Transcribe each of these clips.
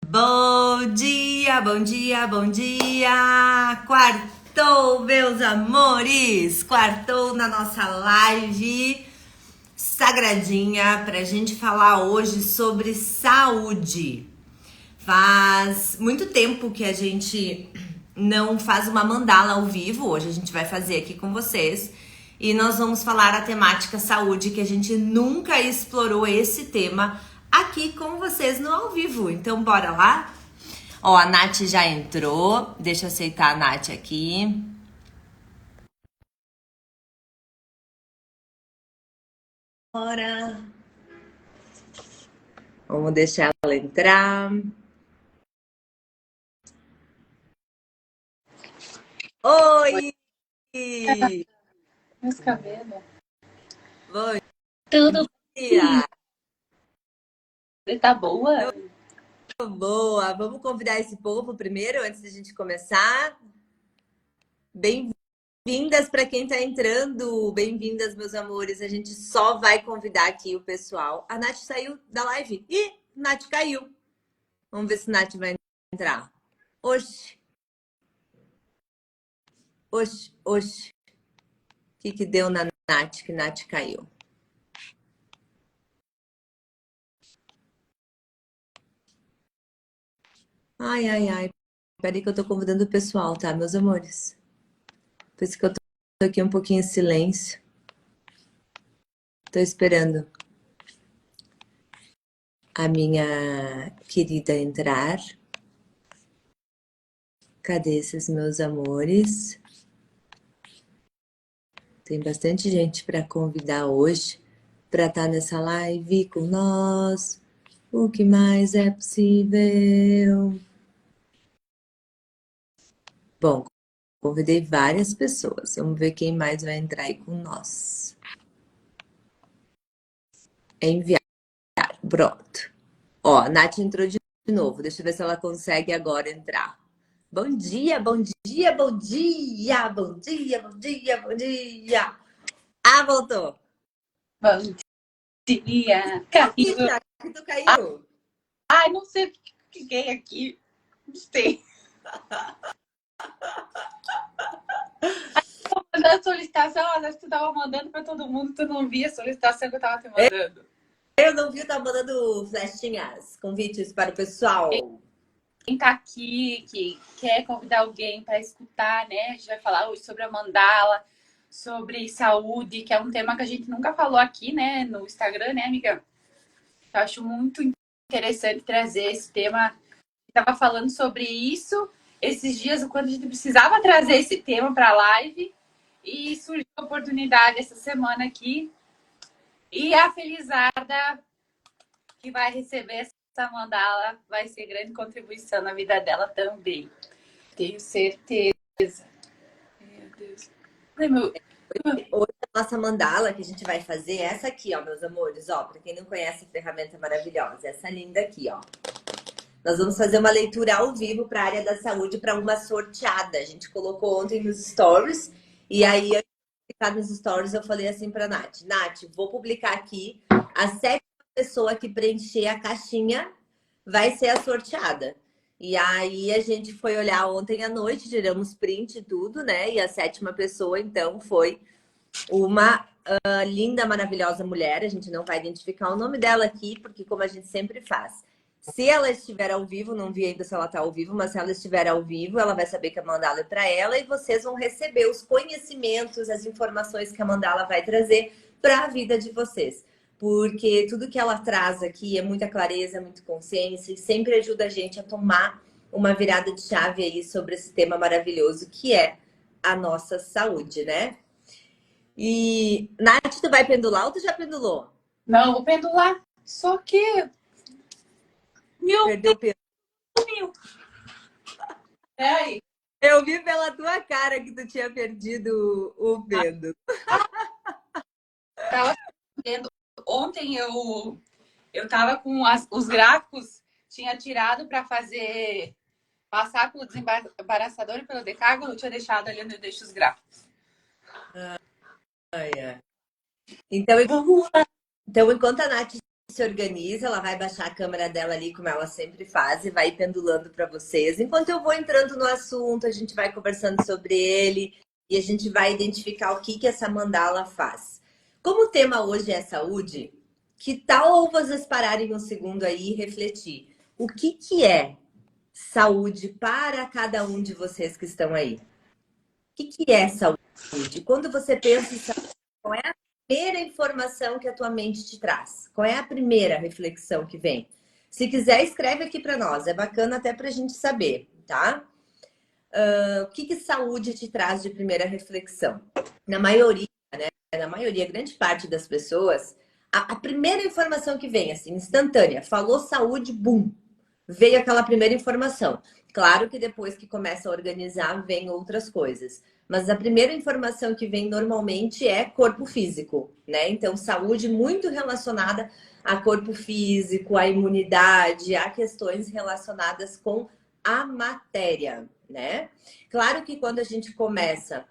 Bom dia, bom dia, bom dia! Quartou, meus amores! Quartou na nossa live sagradinha pra gente falar hoje sobre saúde. Faz muito tempo que a gente não faz uma mandala ao vivo, hoje a gente vai fazer aqui com vocês. E nós vamos falar a temática saúde, que a gente nunca explorou esse tema aqui com vocês no ao vivo. Então, bora lá? Ó, a Nath já entrou. Deixa eu aceitar a Nath aqui. Bora. Vamos deixar ela entrar. Oi! Meus cabelos. Bom Tudo dia! bem? Tá boa? Boa! Vamos convidar esse povo primeiro, antes da gente começar. Bem-vindas para quem está entrando. Bem-vindas, meus amores. A gente só vai convidar aqui o pessoal. A Nath saiu da live. Ih, Nath caiu. Vamos ver se Nath vai entrar. Oxi, oxi, oxi. O que deu na Nath que Nath caiu? Ai, ai, ai. Peraí que eu tô convidando o pessoal, tá, meus amores? Por isso que eu tô aqui um pouquinho em silêncio. Tô esperando a minha querida entrar. Cadê esses meus amores? Tem bastante gente para convidar hoje para estar nessa live com nós. O que mais é possível? Bom, convidei várias pessoas. Vamos ver quem mais vai entrar aí com nós. Enviar. Pronto. Ó, a Nath entrou de novo. Deixa eu ver se ela consegue agora entrar. Bom dia, bom dia, bom dia, bom dia, bom dia, bom dia. Ah, voltou. Bom dia. Caiu. Ih, que tu caiu? Ai, não sei o que fiquei aqui. Não sei. Tô mandando solicitação, às vezes tu tava mandando pra todo mundo, tu não via a solicitação que eu tava te mandando. Eu não vi, tá mandando flechinhas, convites para o pessoal. Quem tá aqui, que quer convidar alguém para escutar, né? A gente vai falar hoje sobre a mandala, sobre saúde, que é um tema que a gente nunca falou aqui, né? No Instagram, né, amiga? Eu acho muito interessante trazer esse tema. Estava falando sobre isso esses dias, o quanto a gente precisava trazer esse tema para a live. E surgiu a oportunidade essa semana aqui. E a Felizarda, que vai receber essa mandala, vai ser grande contribuição na vida dela também. Tenho certeza. Meu Deus. Ai, meu... Hoje a nossa mandala que a gente vai fazer é essa aqui, ó, meus amores. Ó, para quem não conhece a ferramenta maravilhosa, essa linda aqui, ó. Nós vamos fazer uma leitura ao vivo para a área da saúde para uma sorteada. A gente colocou ontem nos stories e aí antes de publicar nos stories eu falei assim para Nath, Nath, vou publicar aqui a sétima pessoa que preencher a caixinha vai ser a sorteada. E aí a gente foi olhar ontem à noite, tiramos print e tudo, né? E a sétima pessoa então foi uma linda, maravilhosa mulher. A gente não vai identificar o nome dela aqui, porque como a gente sempre faz. Se ela estiver ao vivo, não vi ainda se ela está ao vivo, mas se ela estiver ao vivo, ela vai saber que a mandala é para ela e vocês vão receber os conhecimentos, as informações que a mandala vai trazer para a vida de vocês. Porque tudo que ela traz aqui é muita clareza, muita consciência e sempre ajuda a gente a tomar uma virada de chave aí sobre esse tema maravilhoso que é a nossa saúde, né? E, Nath, tu vai pendular ou tu já pendulou? Não, vou pendular. Só que... Meu Perdeu o pêndulo. Deus! É aí. Eu vi pela tua cara que tu tinha perdido o pêndulo. Tava vendo. Ontem eu tava com os gráficos, tinha tirado para fazer... Passar pelo desembaraçador e pelo decágono, eu tinha deixado ali onde eu deixo os gráficos. Ai, ai. Então, enquanto a Nath se organiza, ela vai baixar a câmera dela ali, como ela sempre faz, e vai ir pendulando para vocês. Enquanto eu vou entrando no assunto, a gente vai conversando sobre ele e a gente vai identificar o que que essa mandala faz. Como o tema hoje é saúde, que tal vocês pararem um segundo aí e refletir? O que que é saúde para cada um de vocês que estão aí? O que que é saúde? Quando você pensa em saúde, qual é a primeira informação que a tua mente te traz? Qual é a primeira reflexão que vem? Se quiser, escreve aqui para nós. É bacana até para a gente saber, tá? O que que saúde te traz de primeira reflexão? Na maioria, né? Na maioria, grande parte das pessoas, a primeira informação que vem, assim, instantânea, falou saúde, bum, veio aquela primeira informação. Claro que depois que começa a organizar, vem outras coisas. Mas a primeira informação que vem normalmente é corpo físico, né? Então, saúde muito relacionada a corpo físico, a imunidade, a questões relacionadas com a matéria, né? Claro que quando a gente começa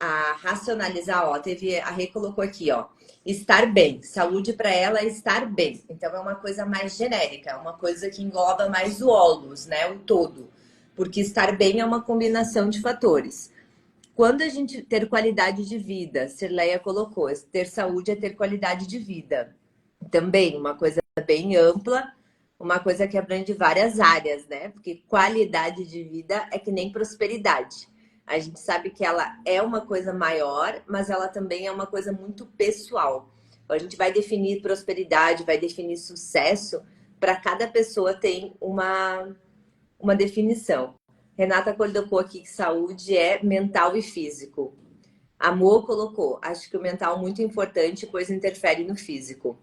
a racionalizar, ó, teve a Rê colocou aqui, ó, estar bem. Saúde para ela é estar bem. Então é uma coisa mais genérica, é uma coisa que engloba mais o holos, né, o todo. Porque estar bem é uma combinação de fatores. Quando a gente ter qualidade de vida, Cirleia colocou, ter saúde é ter qualidade de vida. Também uma coisa bem ampla, uma coisa que abrange várias áreas, né? Porque qualidade de vida é que nem prosperidade. A gente sabe que ela é uma coisa maior, mas ela também é uma coisa muito pessoal. Então, a gente vai definir prosperidade, vai definir sucesso, para cada pessoa tem uma definição. Renata colocou aqui que saúde é mental e físico. Amor colocou, acho que o mental é muito importante, pois interfere no físico.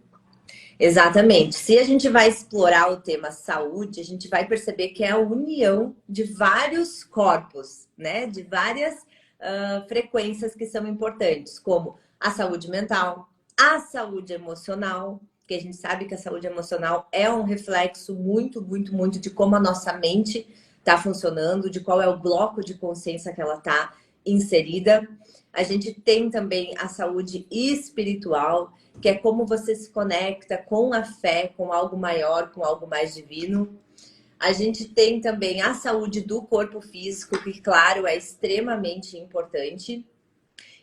Exatamente. Se a gente vai explorar o tema saúde, a gente vai perceber que é a união de vários corpos, né? De várias frequências que são importantes, como a saúde mental, a saúde emocional, que a gente sabe que a saúde emocional é um reflexo muito, muito, muito de como a nossa mente está funcionando, de qual é o bloco de consciência que ela está inserida. A gente tem também a saúde espiritual, que é como você se conecta com a fé, com algo maior, com algo mais divino. A gente tem também a saúde do corpo físico, que, claro, é extremamente importante.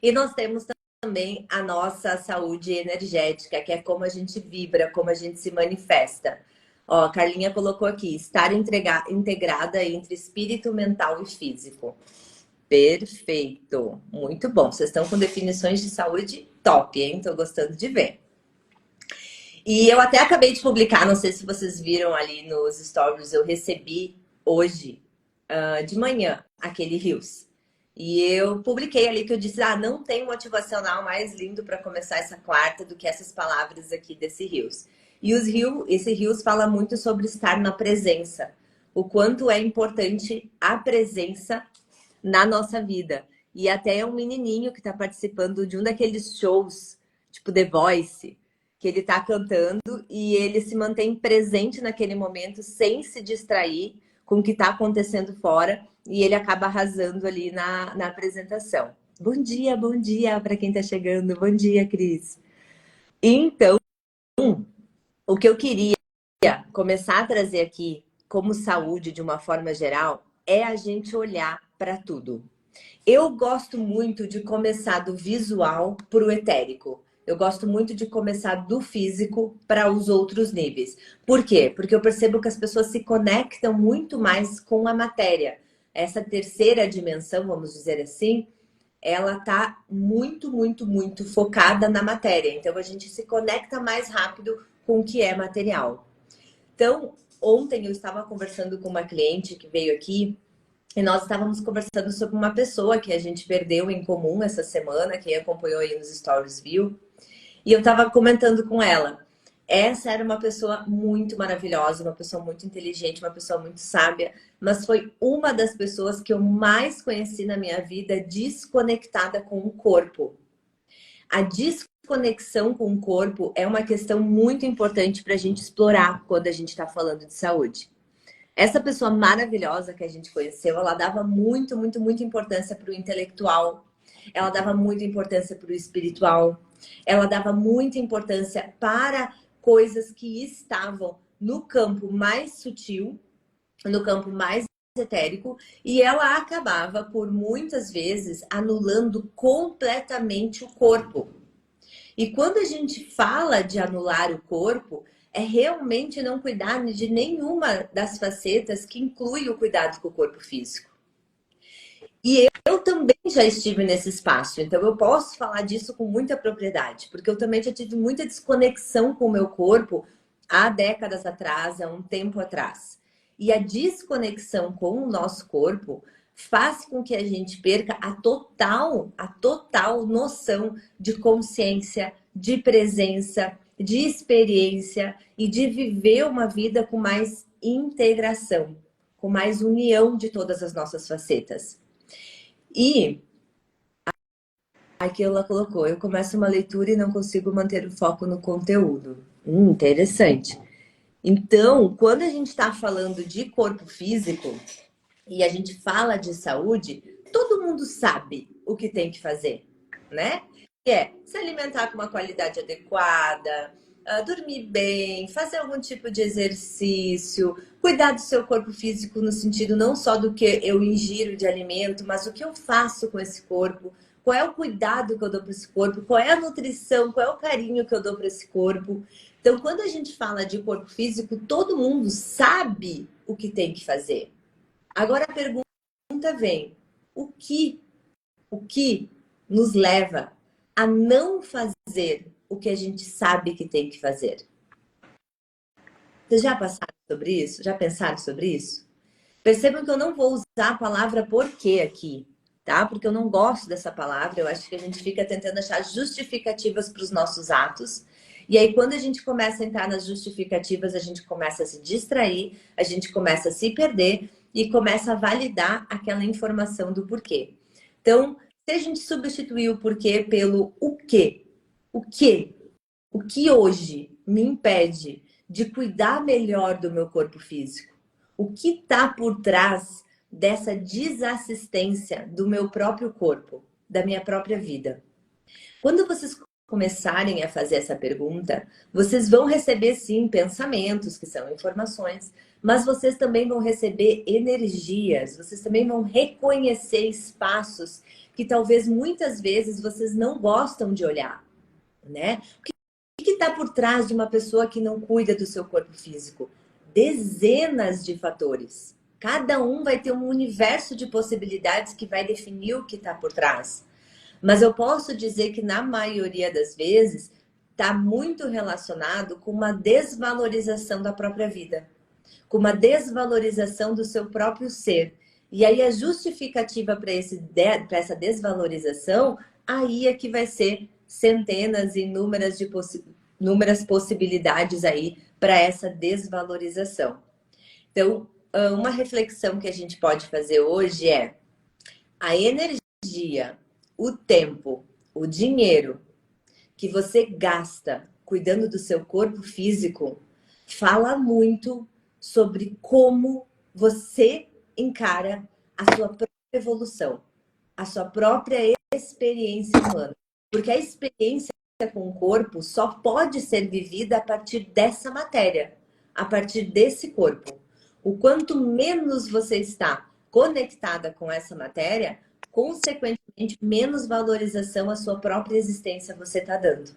E nós temos também a nossa saúde energética, que é como a gente vibra, como a gente se manifesta. Ó, a Carlinha colocou aqui, estar integrada entre espírito, mental e físico. Perfeito, muito bom. Vocês estão com definições de saúde top, hein? Tô gostando de ver. E eu até acabei de publicar, não sei se vocês viram ali nos stories, eu recebi hoje, de manhã, aquele Reels. E eu publiquei ali que eu disse, não tem motivacional mais lindo para começar essa quarta do que essas palavras aqui desse Reels. E esse Reels fala muito sobre estar na presença. O quanto é importante a presença na nossa vida. E até é um menininho que está participando de um daqueles shows, tipo The Voice, que ele está cantando e ele se mantém presente naquele momento sem se distrair com o que está acontecendo fora e ele acaba arrasando ali na apresentação. Bom dia para quem está chegando. Bom dia, Cris. Então, o que eu queria começar a trazer aqui como saúde de uma forma geral é a gente olhar para tudo. Eu gosto muito de começar do visual para o etérico. Eu gosto muito de começar do físico para os outros níveis. Por quê? Porque eu percebo que as pessoas se conectam muito mais com a matéria. Essa terceira dimensão, vamos dizer assim, ela tá muito, muito, muito focada na matéria. Então a gente se conecta mais rápido com o que é material. Então, ontem eu estava conversando com uma cliente que veio aqui e nós estávamos conversando sobre uma pessoa que a gente perdeu em comum essa semana, quem acompanhou aí nos stories viu. E eu estava comentando com ela. Essa era uma pessoa muito maravilhosa, uma pessoa muito inteligente, uma pessoa muito sábia, mas foi uma das pessoas que eu mais conheci na minha vida desconectada com o corpo. A desconexão com o corpo é uma questão muito importante para a gente explorar quando a gente está falando de saúde. Essa pessoa maravilhosa que a gente conheceu, ela dava muito, muito, muita importância para o intelectual. Ela dava muita importância para o espiritual. Ela dava muita importância para coisas que estavam no campo mais sutil, no campo mais etérico, e ela acabava, por muitas vezes, anulando completamente o corpo. E quando a gente fala de anular o corpo, é realmente não cuidar de nenhuma das facetas que inclui o cuidado com o corpo físico. E eu também já estive nesse espaço, então eu posso falar disso com muita propriedade, porque eu também já tive muita desconexão com o meu corpo há décadas atrás, há um tempo atrás. E a desconexão com o nosso corpo faz com que a gente perca a total noção de consciência, de presença, de experiência e de viver uma vida com mais integração, com mais união de todas as nossas facetas. E aqui ela colocou, eu começo uma leitura e não consigo manter o foco no conteúdo. Interessante. Então, quando a gente está falando de corpo físico e a gente fala de saúde, todo mundo sabe o que tem que fazer, né? Que é se alimentar com uma qualidade adequada, dormir bem, fazer algum tipo de exercício, cuidar do seu corpo físico no sentido não só do que eu ingiro de alimento, mas o que eu faço com esse corpo, qual é o cuidado que eu dou para esse corpo, qual é a nutrição, qual é o carinho que eu dou para esse corpo. Então, quando a gente fala de corpo físico, todo mundo sabe o que tem que fazer. Agora a pergunta vem, o que nos leva a não fazer o que a gente sabe que tem que fazer? Vocês já passaram sobre isso? Já pensaram sobre isso? Percebam que eu não vou usar a palavra porquê aqui, tá? Porque eu não gosto dessa palavra. Eu acho que a gente fica tentando achar justificativas para os nossos atos. E aí, quando a gente começa a entrar nas justificativas, a gente começa a se distrair, a gente começa a se perder e começa a validar aquela informação do porquê. Então, se a gente substituir o porquê pelo o quê? O que hoje me impede de cuidar melhor do meu corpo físico? O que está por trás dessa desassistência do meu próprio corpo, da minha própria vida? Quando vocês começarem a fazer essa pergunta, vocês vão receber sim pensamentos, que são informações, mas vocês também vão receber energias, vocês também vão reconhecer espaços que talvez muitas vezes vocês não gostam de olhar, né? O que está por trás de uma pessoa que não cuida do seu corpo físico? Dezenas de fatores. Cada um vai ter um universo de possibilidades que vai definir o que está por trás. Mas eu posso dizer que na maioria das vezes está muito relacionado com uma desvalorização da própria vida, com uma desvalorização do seu próprio ser. E aí a justificativa para essa desvalorização, aí é que vai ser centenas e inúmeras possibilidades aí para essa desvalorização. Então, uma reflexão que a gente pode fazer hoje é a energia, o tempo, o dinheiro que você gasta cuidando do seu corpo físico fala muito sobre como você encara a sua própria evolução, a sua própria experiência humana. Porque a experiência com o corpo só pode ser vivida a partir dessa matéria, a partir desse corpo. O quanto menos você está conectada com essa matéria, consequentemente, menos valorização à sua própria existência você está dando.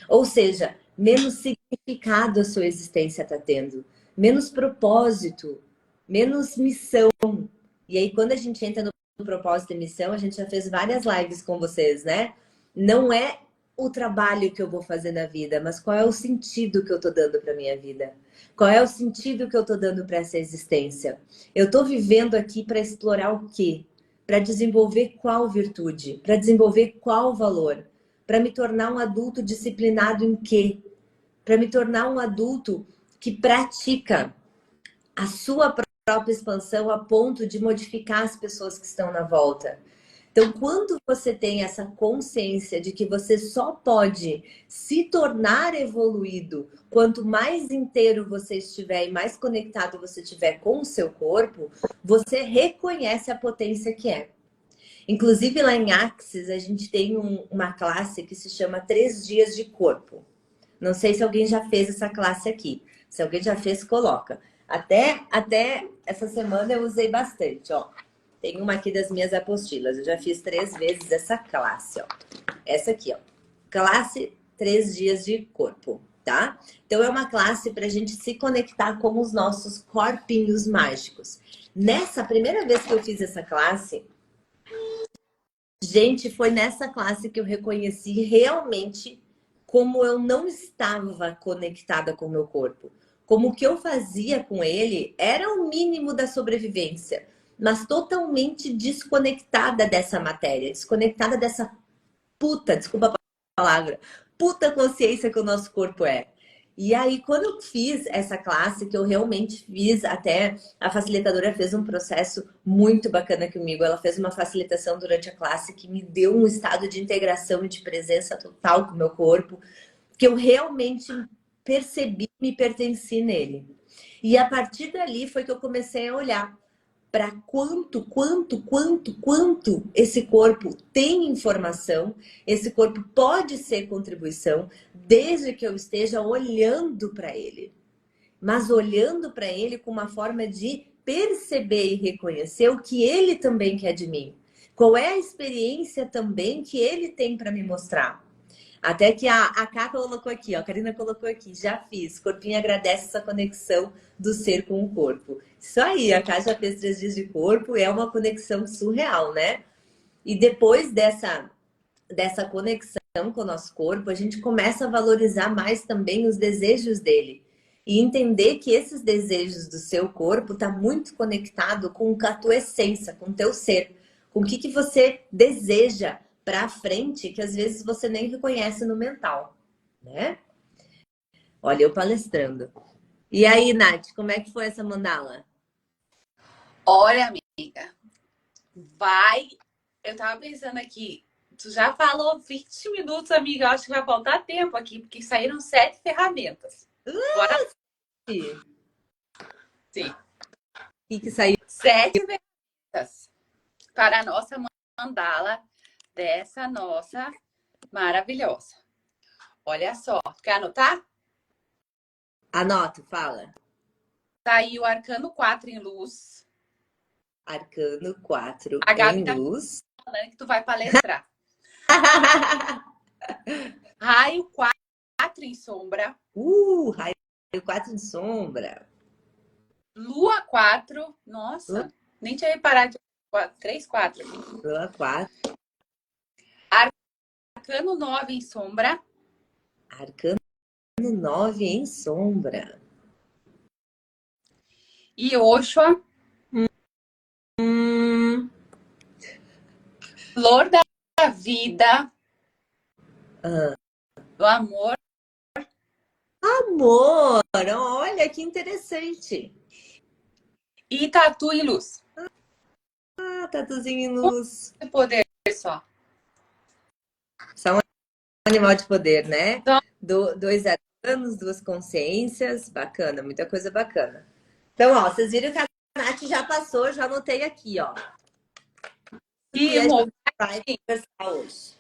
Ou seja, menos significado a sua existência está tendo, menos propósito, menos missão. E aí, quando a gente entra no propósito e missão, a gente já fez várias lives com vocês, né? Não é o trabalho que eu vou fazer na vida, mas qual é o sentido que eu estou dando para minha vida? Qual é o sentido que eu estou dando para essa existência? Eu estou vivendo aqui para explorar o quê? Para desenvolver qual virtude? Para desenvolver qual valor? Para me tornar um adulto disciplinado em quê? Para me tornar um adulto que pratica a sua própria expansão a ponto de modificar as pessoas que estão na volta. Então, quando você tem essa consciência de que você só pode se tornar evoluído quanto mais inteiro você estiver e mais conectado você estiver com o seu corpo, você reconhece a potência que é. Inclusive, lá em Axis, a gente tem uma classe que se chama 3 dias de corpo. Não sei se alguém já fez essa classe aqui. Se alguém já fez, coloca. Até essa semana eu usei bastante, ó. Tem uma aqui das minhas apostilas. Eu já fiz 3 vezes essa classe, ó. Essa aqui, ó. Classe 3 dias de corpo, tá? Então é uma classe para a gente se conectar com os nossos corpinhos mágicos. Nessa primeira vez que eu fiz essa classe, gente, foi nessa classe que eu reconheci realmente como eu não estava conectada com o meu corpo. Como o que eu fazia com ele era o mínimo da sobrevivência, mas totalmente desconectada dessa matéria, desconectada dessa puta, desculpa a palavra, puta consciência que o nosso corpo é. E aí, quando eu fiz essa classe, que eu realmente fiz, até a facilitadora fez um processo muito bacana comigo. Ela fez uma facilitação durante a classe que me deu um estado de integração e de presença total com o meu corpo, que eu realmente percebi, me pertenci nele. E a partir dali foi que eu comecei a olhar para quanto esse corpo tem informação, esse corpo pode ser contribuição, desde que eu esteja olhando para ele. Mas olhando para ele com uma forma de perceber e reconhecer o que ele também quer de mim. Qual é a experiência também que ele tem para me mostrar. Até que a Ká colocou aqui, ó, a Karina colocou aqui, já fiz. Corpinho agradece essa conexão do ser com o corpo. Isso aí, a Ká já fez 3 dias de corpo, é uma conexão surreal, né? E depois dessa conexão com o nosso corpo, a gente começa a valorizar mais também os desejos dele. E entender que esses desejos do seu corpo tá muito conectado com a tua essência, com o teu ser. Com o que você deseja para frente, que às vezes você nem reconhece no mental, né? Olha, eu palestrando. E aí, Nath, como é que foi essa mandala? Olha, amiga, vai. Eu tava pensando aqui, tu já falou 20 minutos, amiga. Eu acho que vai faltar tempo aqui, porque saíram 7 ferramentas. Bora Sim. sim. O que saiu? 7 ferramentas para a nossa mandala dessa nossa maravilhosa. Olha só, quer anotar? Anoto, fala. Saiu Arcano 4 em luz. Arcano 4 A Gabi em tá luz. falando que tu vai palestrar. Raio 4 em sombra. Raio 4 em sombra. Lua 4. Nossa, nem tinha reparado. 3, 4 aqui. Lua 4. Arcano 9 em sombra. Arcano 9 em sombra. E Oxua. Hum. Flor da vida. Ah. Do amor. Amor, olha que interessante. E tatu em luz. Ah, tatuzinho em luz. Que poder só. Só um animal de poder, né? Então, 2 anos, 2 consciências. Bacana, muita coisa bacana. Então, ó, vocês viram que a Nath já passou, já anotei aqui, ó. e E a gente vai conversar hoje.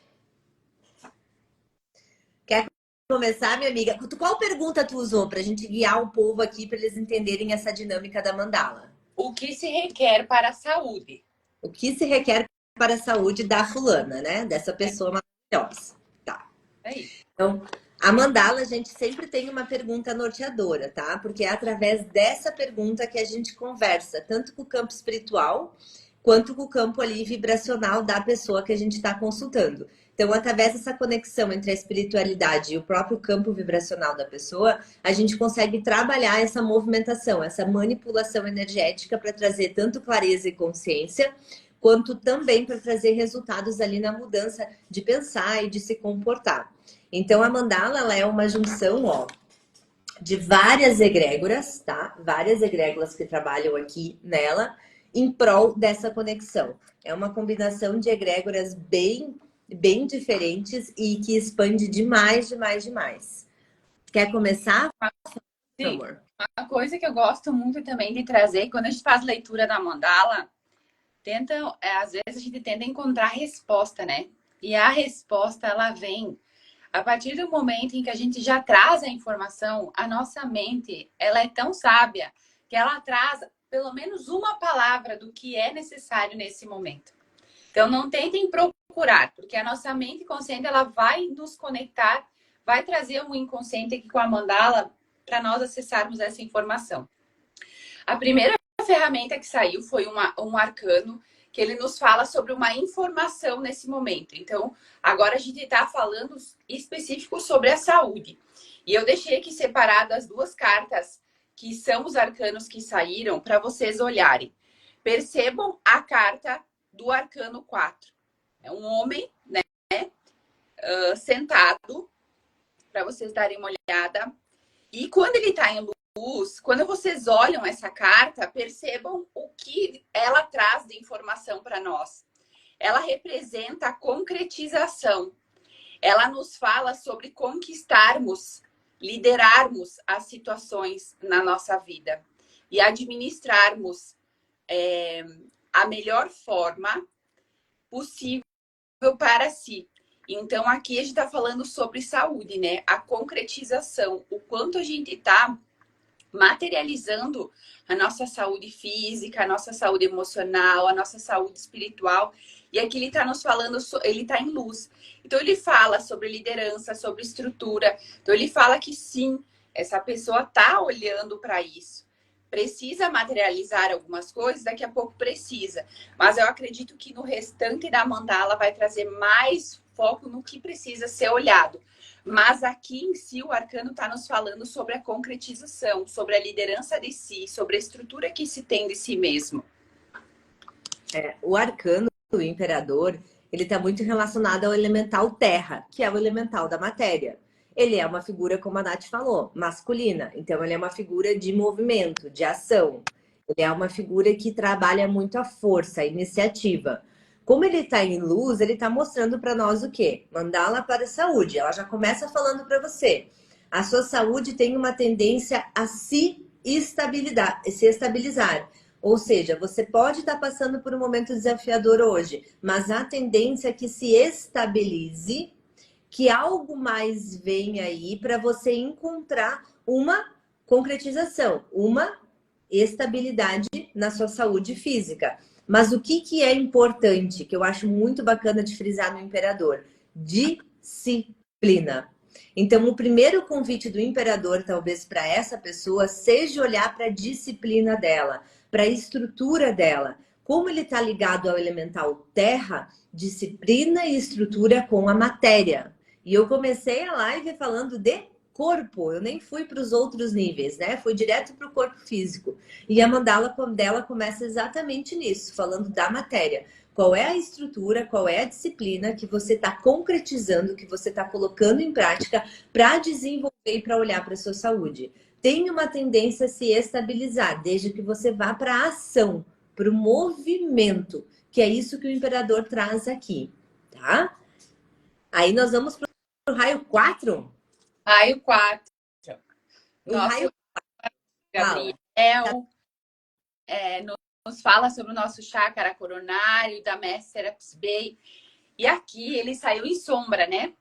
Quer começar, minha amiga? Qual pergunta tu usou pra gente guiar o povo aqui para eles entenderem essa dinâmica da mandala? o que se requer para a saúde? O que se requer para a saúde da fulana, né? Dessa pessoa maravilhosa. Tá. Aí. Então, a mandala, a gente sempre tem uma pergunta norteadora, tá? Porque é através dessa pergunta que a gente conversa, tanto com o campo espiritual, quanto com o campo ali vibracional da pessoa que a gente está consultando. Então, através dessa conexão entre a espiritualidade e o próprio campo vibracional da pessoa, a gente consegue trabalhar essa movimentação, essa manipulação energética para trazer tanto clareza e consciência, quanto também para trazer resultados ali na mudança de pensar e de se comportar. Então, a mandala, ela é uma junção, ó, de várias egrégoras, tá? Várias egrégoras que trabalham aqui nela em prol dessa conexão. É uma combinação de egrégoras bem diferentes e que expande demais, demais, demais. Quer começar, Sim. amor? Uma coisa que eu gosto muito também de trazer, quando a gente faz leitura da mandala, às vezes a gente tenta encontrar a resposta, né? E a resposta, ela vem A partir do momento em que a gente já traz a informação, a nossa mente, ela é tão sábia que ela traz pelo menos uma palavra do que é necessário nesse momento. Então, não tentem procurar, porque a nossa mente consciente, ela vai nos conectar, vai trazer um inconsciente aqui com a mandala para nós acessarmos essa informação. A primeira ferramenta que saiu foi um arcano, que ele nos fala sobre uma informação nesse momento. Então, agora a gente está falando específico sobre a saúde. E eu deixei aqui separado as duas cartas, que são os arcanos que saíram, para vocês olharem. Percebam a carta do arcano 4. É um homem, né, sentado, para vocês darem uma olhada. E quando ele está em luz, quando vocês olham essa carta, percebam o que ela traz de informação para nós. Ela representa a concretização. Ela nos fala sobre conquistarmos, liderarmos as situações na nossa vida e administrarmos a melhor forma possível para si. Então, aqui a gente está falando sobre saúde, né? A concretização, o quanto a gente está materializando a nossa saúde física, a nossa saúde emocional, a nossa saúde espiritual. E aqui ele está nos falando, ele está em luz. Então, ele fala sobre liderança, sobre estrutura. Então, ele fala que sim, essa pessoa está olhando para isso. Precisa materializar algumas coisas, daqui a pouco precisa. Mas eu acredito que no restante da mandala vai trazer mais foco no que precisa ser olhado. Mas aqui em si o arcano está nos falando sobre a concretização, sobre a liderança de si, sobre a estrutura que se tem de si mesmo. O arcano do imperador, ele está muito relacionado ao elemental terra, que é o elemental da matéria. Ele é uma figura, como a Nath falou, masculina. Então, ele é uma figura de movimento, de ação. Ele é uma figura que trabalha muito a força, a iniciativa. Como ele está em luz, ele está mostrando para nós o quê? Mandala para a saúde. Ela já começa falando para você. A sua saúde tem uma tendência a se estabilizar. Ou seja, você pode estar passando por um momento desafiador hoje, mas a tendência é que se estabilize, que algo mais venha aí para você encontrar uma concretização, uma estabilidade na sua saúde física. Mas o que é importante, que eu acho muito bacana de frisar no imperador? Disciplina. Então, o primeiro convite do imperador, talvez para essa pessoa, seja olhar para a disciplina dela, para a estrutura dela. Como ele está ligado ao elemental terra, disciplina e estrutura com a matéria. E eu comecei a live falando de corpo, eu nem fui para os outros níveis, né? Fui direto para o corpo físico. E a mandala dela começa exatamente nisso, falando da matéria. Qual é a estrutura, qual é a disciplina que você está concretizando, que você está colocando em prática para desenvolver e para olhar para a sua saúde. Tem uma tendência a se estabilizar, desde que você vá para a ação, para o movimento, que é isso que o imperador traz aqui, tá? Aí nós vamos para o raio 4. Raio 4. O Nosso raio Gabriel nos fala sobre o nosso chácara coronário, da Mestre Serapis Bey. E aqui ele saiu em sombra, né?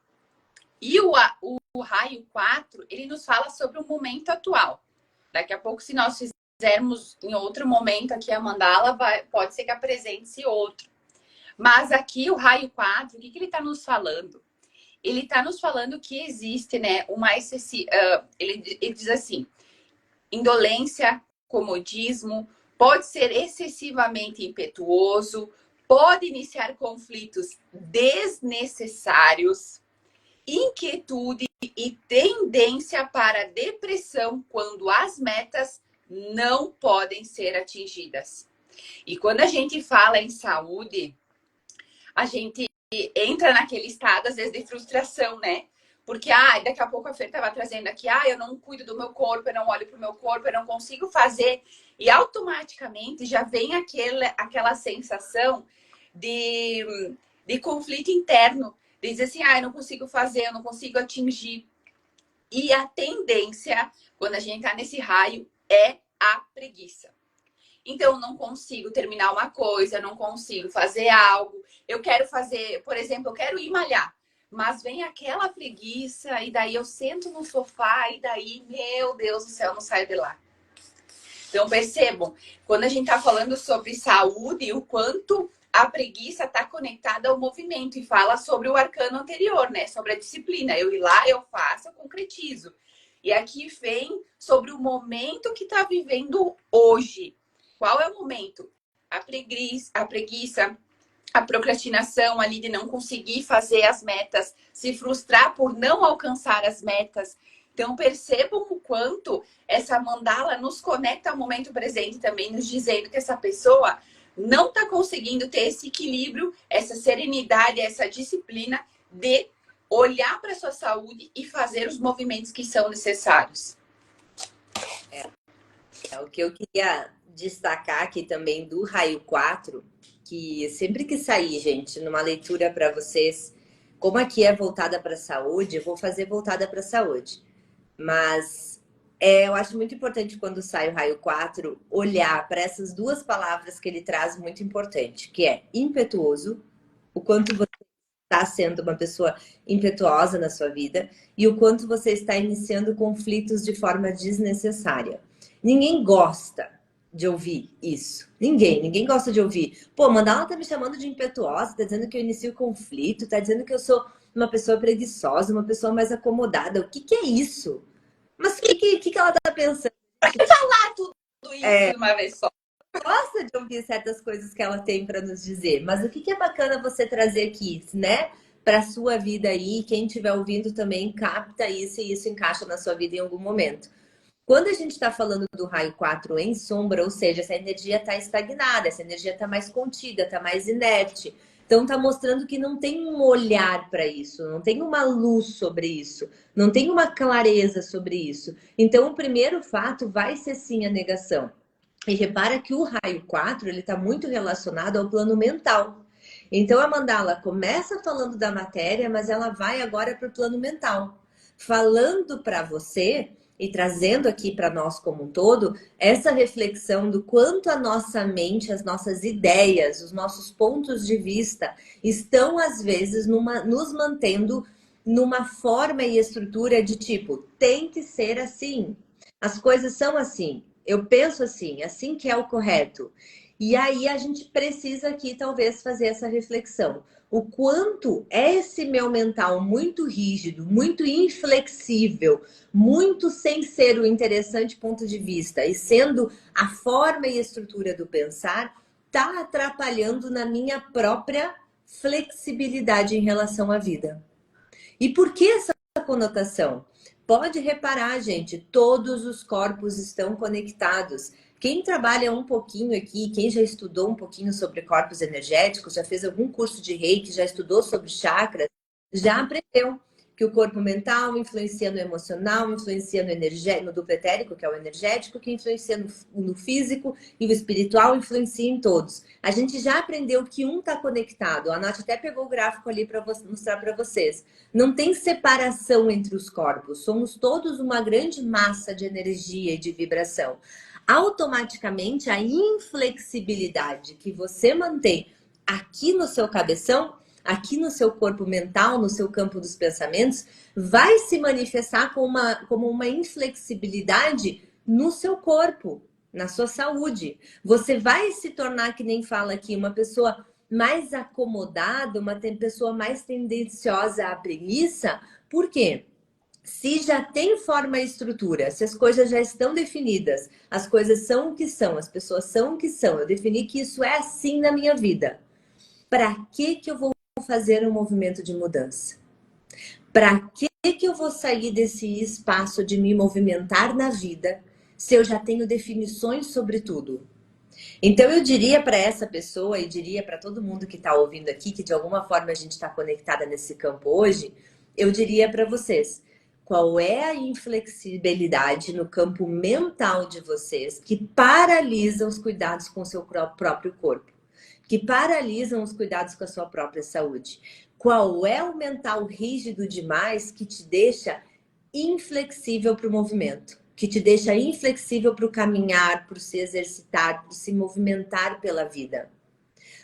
E o raio 4, ele nos fala sobre o momento atual. Daqui a pouco, se nós fizermos em outro momento aqui a mandala, pode ser que apresente-se outro. Mas aqui o raio 4, o que ele está nos falando? Ele está nos falando que existe, né, uma excessiva... ele diz assim, indolência, comodismo, pode ser excessivamente impetuoso, pode iniciar conflitos desnecessários, inquietude e tendência para depressão quando as metas não podem ser atingidas. E quando a gente fala em saúde, a gente entra naquele estado, às vezes, de frustração, né? Porque, daqui a pouco a Fer estava trazendo aqui, eu não cuido do meu corpo, eu não olho para o meu corpo, eu não consigo fazer. E automaticamente já vem aquela sensação de conflito interno. De dizer assim, eu não consigo fazer, eu não consigo atingir. E a tendência, quando a gente está nesse raio, é a preguiça. Então, eu não consigo terminar uma coisa, eu não consigo fazer algo. Eu quero fazer, por exemplo, eu quero ir malhar. mas vem aquela preguiça, e daí eu sento no sofá, e daí, meu Deus do céu, não saio de lá. Então, percebam, quando a gente está falando sobre saúde, o quanto a preguiça está conectada ao movimento, e fala sobre o arcano anterior, né? Sobre a disciplina. Eu ir lá, eu faço, eu concretizo. E aqui vem sobre o momento que está vivendo hoje. Qual é o momento? A preguiça, a procrastinação ali de não conseguir fazer as metas, se frustrar por não alcançar as metas. Então, percebam o quanto essa mandala nos conecta ao momento presente também, nos dizendo que essa pessoa não está conseguindo ter esse equilíbrio, essa serenidade, essa disciplina de olhar para a sua saúde e fazer os movimentos que são necessários. O que eu queria destacar aqui também do raio 4, que sempre que sair, gente, numa leitura para vocês, como aqui é voltada para a saúde, eu vou fazer voltada para a saúde. Mas eu acho muito importante quando sai o raio 4, olhar para essas duas palavras que ele traz muito importante, que é impetuoso, o quanto você está sendo uma pessoa impetuosa na sua vida e o quanto você está iniciando conflitos de forma desnecessária. Ninguém gosta de ouvir isso. Ninguém gosta de ouvir. Pô, Mandala tá me chamando de impetuosa, tá dizendo que eu inicio conflito, tá dizendo que eu sou uma pessoa preguiçosa, uma pessoa mais acomodada. O que que é isso? Mas o que ela tá pensando? Falar tudo isso de uma vez só. Gosta de ouvir certas coisas que ela tem para nos dizer, mas o que é bacana você trazer aqui, né? Para sua vida aí, quem estiver ouvindo também capta isso e isso encaixa na sua vida em algum momento. Quando a gente está falando do raio 4 em sombra, ou seja, essa energia está estagnada, essa energia está mais contida, está mais inerte. Então está mostrando que não tem um olhar para isso, não tem uma luz sobre isso, não tem uma clareza sobre isso. Então o primeiro fato vai ser sim a negação. E repara que o raio 4 ele está muito relacionado ao plano mental. Então a mandala começa falando da matéria, mas ela vai agora para o plano mental, falando para você e trazendo aqui para nós como um todo essa reflexão do quanto a nossa mente, as nossas ideias, os nossos pontos de vista estão às vezes nos mantendo numa forma e estrutura de tipo, tem que ser assim. As coisas são assim. Eu penso assim que é o correto. E aí a gente precisa aqui talvez fazer essa reflexão. O quanto esse meu mental muito rígido, muito inflexível, muito sem ser o interessante ponto de vista e sendo a forma e estrutura do pensar, está atrapalhando na minha própria flexibilidade em relação à vida. E por que essa conotação? Pode reparar, gente, todos os corpos estão conectados. Quem trabalha um pouquinho aqui, quem já estudou um pouquinho sobre corpos energéticos, já fez algum curso de Reiki, já estudou sobre chakras, já aprendeu que o corpo mental influencia no emocional, influencia no energético, no duplo etérico, que é o energético, que influencia no físico, e o espiritual influencia em todos. A gente já aprendeu que um está conectado. A Nath até pegou o gráfico ali para mostrar para vocês. Não tem separação entre os corpos. Somos todos uma grande massa de energia e de vibração. Automaticamente, a inflexibilidade que você mantém aqui no seu cabeção, aqui no seu corpo mental, no seu campo dos pensamentos, vai se manifestar como uma inflexibilidade no seu corpo, na sua saúde. Você vai se tornar, que nem fala aqui, uma pessoa mais acomodada, uma pessoa mais tendenciosa à preguiça. Por quê? Se já tem forma e estrutura, se as coisas já estão definidas, as coisas são o que são, as pessoas são o que são, eu defini que isso é assim na minha vida. Para que eu vou fazer um movimento de mudança? Para que eu vou sair desse espaço de me movimentar na vida se eu já tenho definições sobre tudo? Então eu diria para essa pessoa e diria para todo mundo que está ouvindo aqui, que de alguma forma a gente está conectada nesse campo hoje, eu diria para vocês, qual é a inflexibilidade no campo mental de vocês que paralisa os cuidados com o seu próprio corpo? Que paralisam os cuidados com a sua própria saúde? Qual é o mental rígido demais que te deixa inflexível para o movimento? Que te deixa inflexível para o caminhar, para se exercitar, para se movimentar pela vida?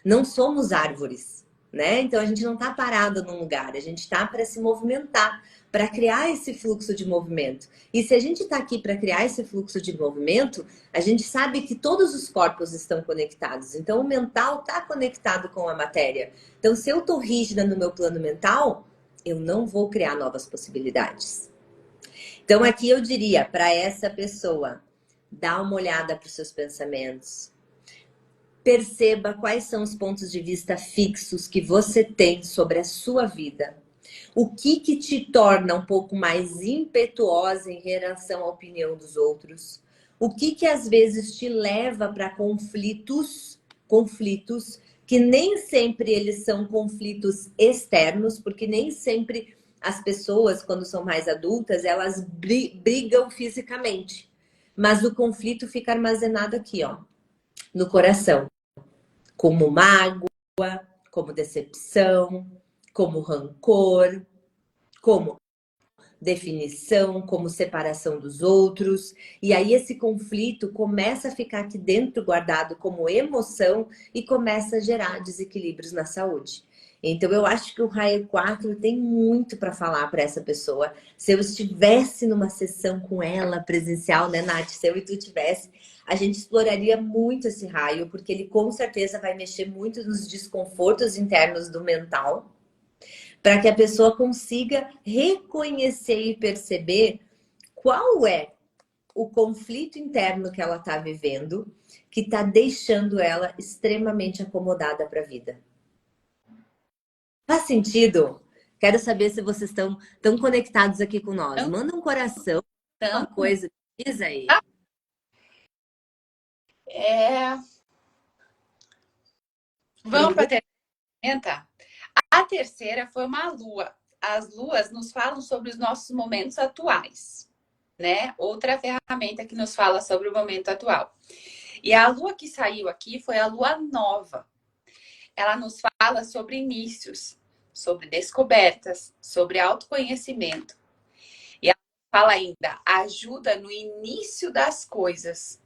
Não somos árvores. né? Então a gente não está parado num lugar, a gente está para se movimentar, para criar esse fluxo de movimento. E se a gente está aqui para criar esse fluxo de movimento, a gente sabe que todos os corpos estão conectados. Então o mental está conectado com a matéria. Então se eu estou rígida no meu plano mental, eu não vou criar novas possibilidades. Então aqui eu diria para essa pessoa, dá uma olhada para os seus pensamentos. Perceba quais são os pontos de vista fixos que você tem sobre a sua vida. O que te torna um pouco mais impetuosa em relação à opinião dos outros? O que às vezes te leva para conflitos que nem sempre eles são conflitos externos, porque nem sempre as pessoas, quando são mais adultas, elas brigam fisicamente. Mas o conflito fica armazenado aqui, ó, no coração. Como mágoa, como decepção, como rancor, como definição, como separação dos outros. E aí esse conflito começa a ficar aqui dentro guardado como emoção e começa a gerar desequilíbrios na saúde. Então eu acho que o raio 4 tem muito para falar para essa pessoa. Se eu estivesse numa sessão com ela presencial, né, Nath? Se eu e tu tivesse, a gente exploraria muito esse raio, porque ele com certeza vai mexer muito nos desconfortos internos do mental, para que a pessoa consiga reconhecer e perceber qual é o conflito interno que ela está vivendo, que está deixando ela extremamente acomodada para a vida. Faz sentido? Quero saber se vocês estão tão conectados aqui com nós. Manda um coração, uma coisa, diz aí. Vamos para a terceira. A terceira foi uma lua. As luas nos falam sobre os nossos momentos atuais, né? Outra ferramenta que nos fala sobre o momento atual. E a lua que saiu aqui foi a lua nova. Ela nos fala sobre inícios, sobre descobertas, sobre autoconhecimento. E ela fala ainda, ajuda no início das coisas.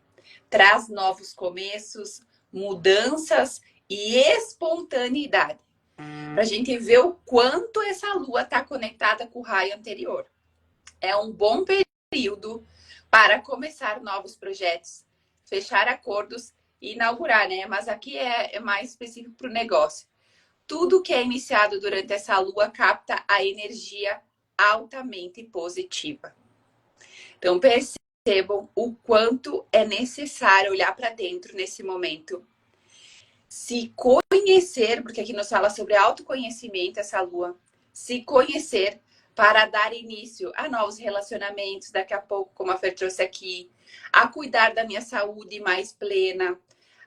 Traz novos começos, mudanças e espontaneidade. Para a gente ver o quanto essa lua está conectada com o raio anterior. É um bom período para começar novos projetos, fechar acordos e inaugurar, né? Mas aqui é mais específico para o negócio. Tudo que é iniciado durante essa lua capta a energia altamente positiva. Então, percebam o quanto é necessário olhar para dentro nesse momento. Se conhecer, porque aqui nos fala sobre autoconhecimento, essa lua. Se conhecer para dar início a novos relacionamentos, daqui a pouco, como a Fer trouxe aqui, a cuidar da minha saúde mais plena,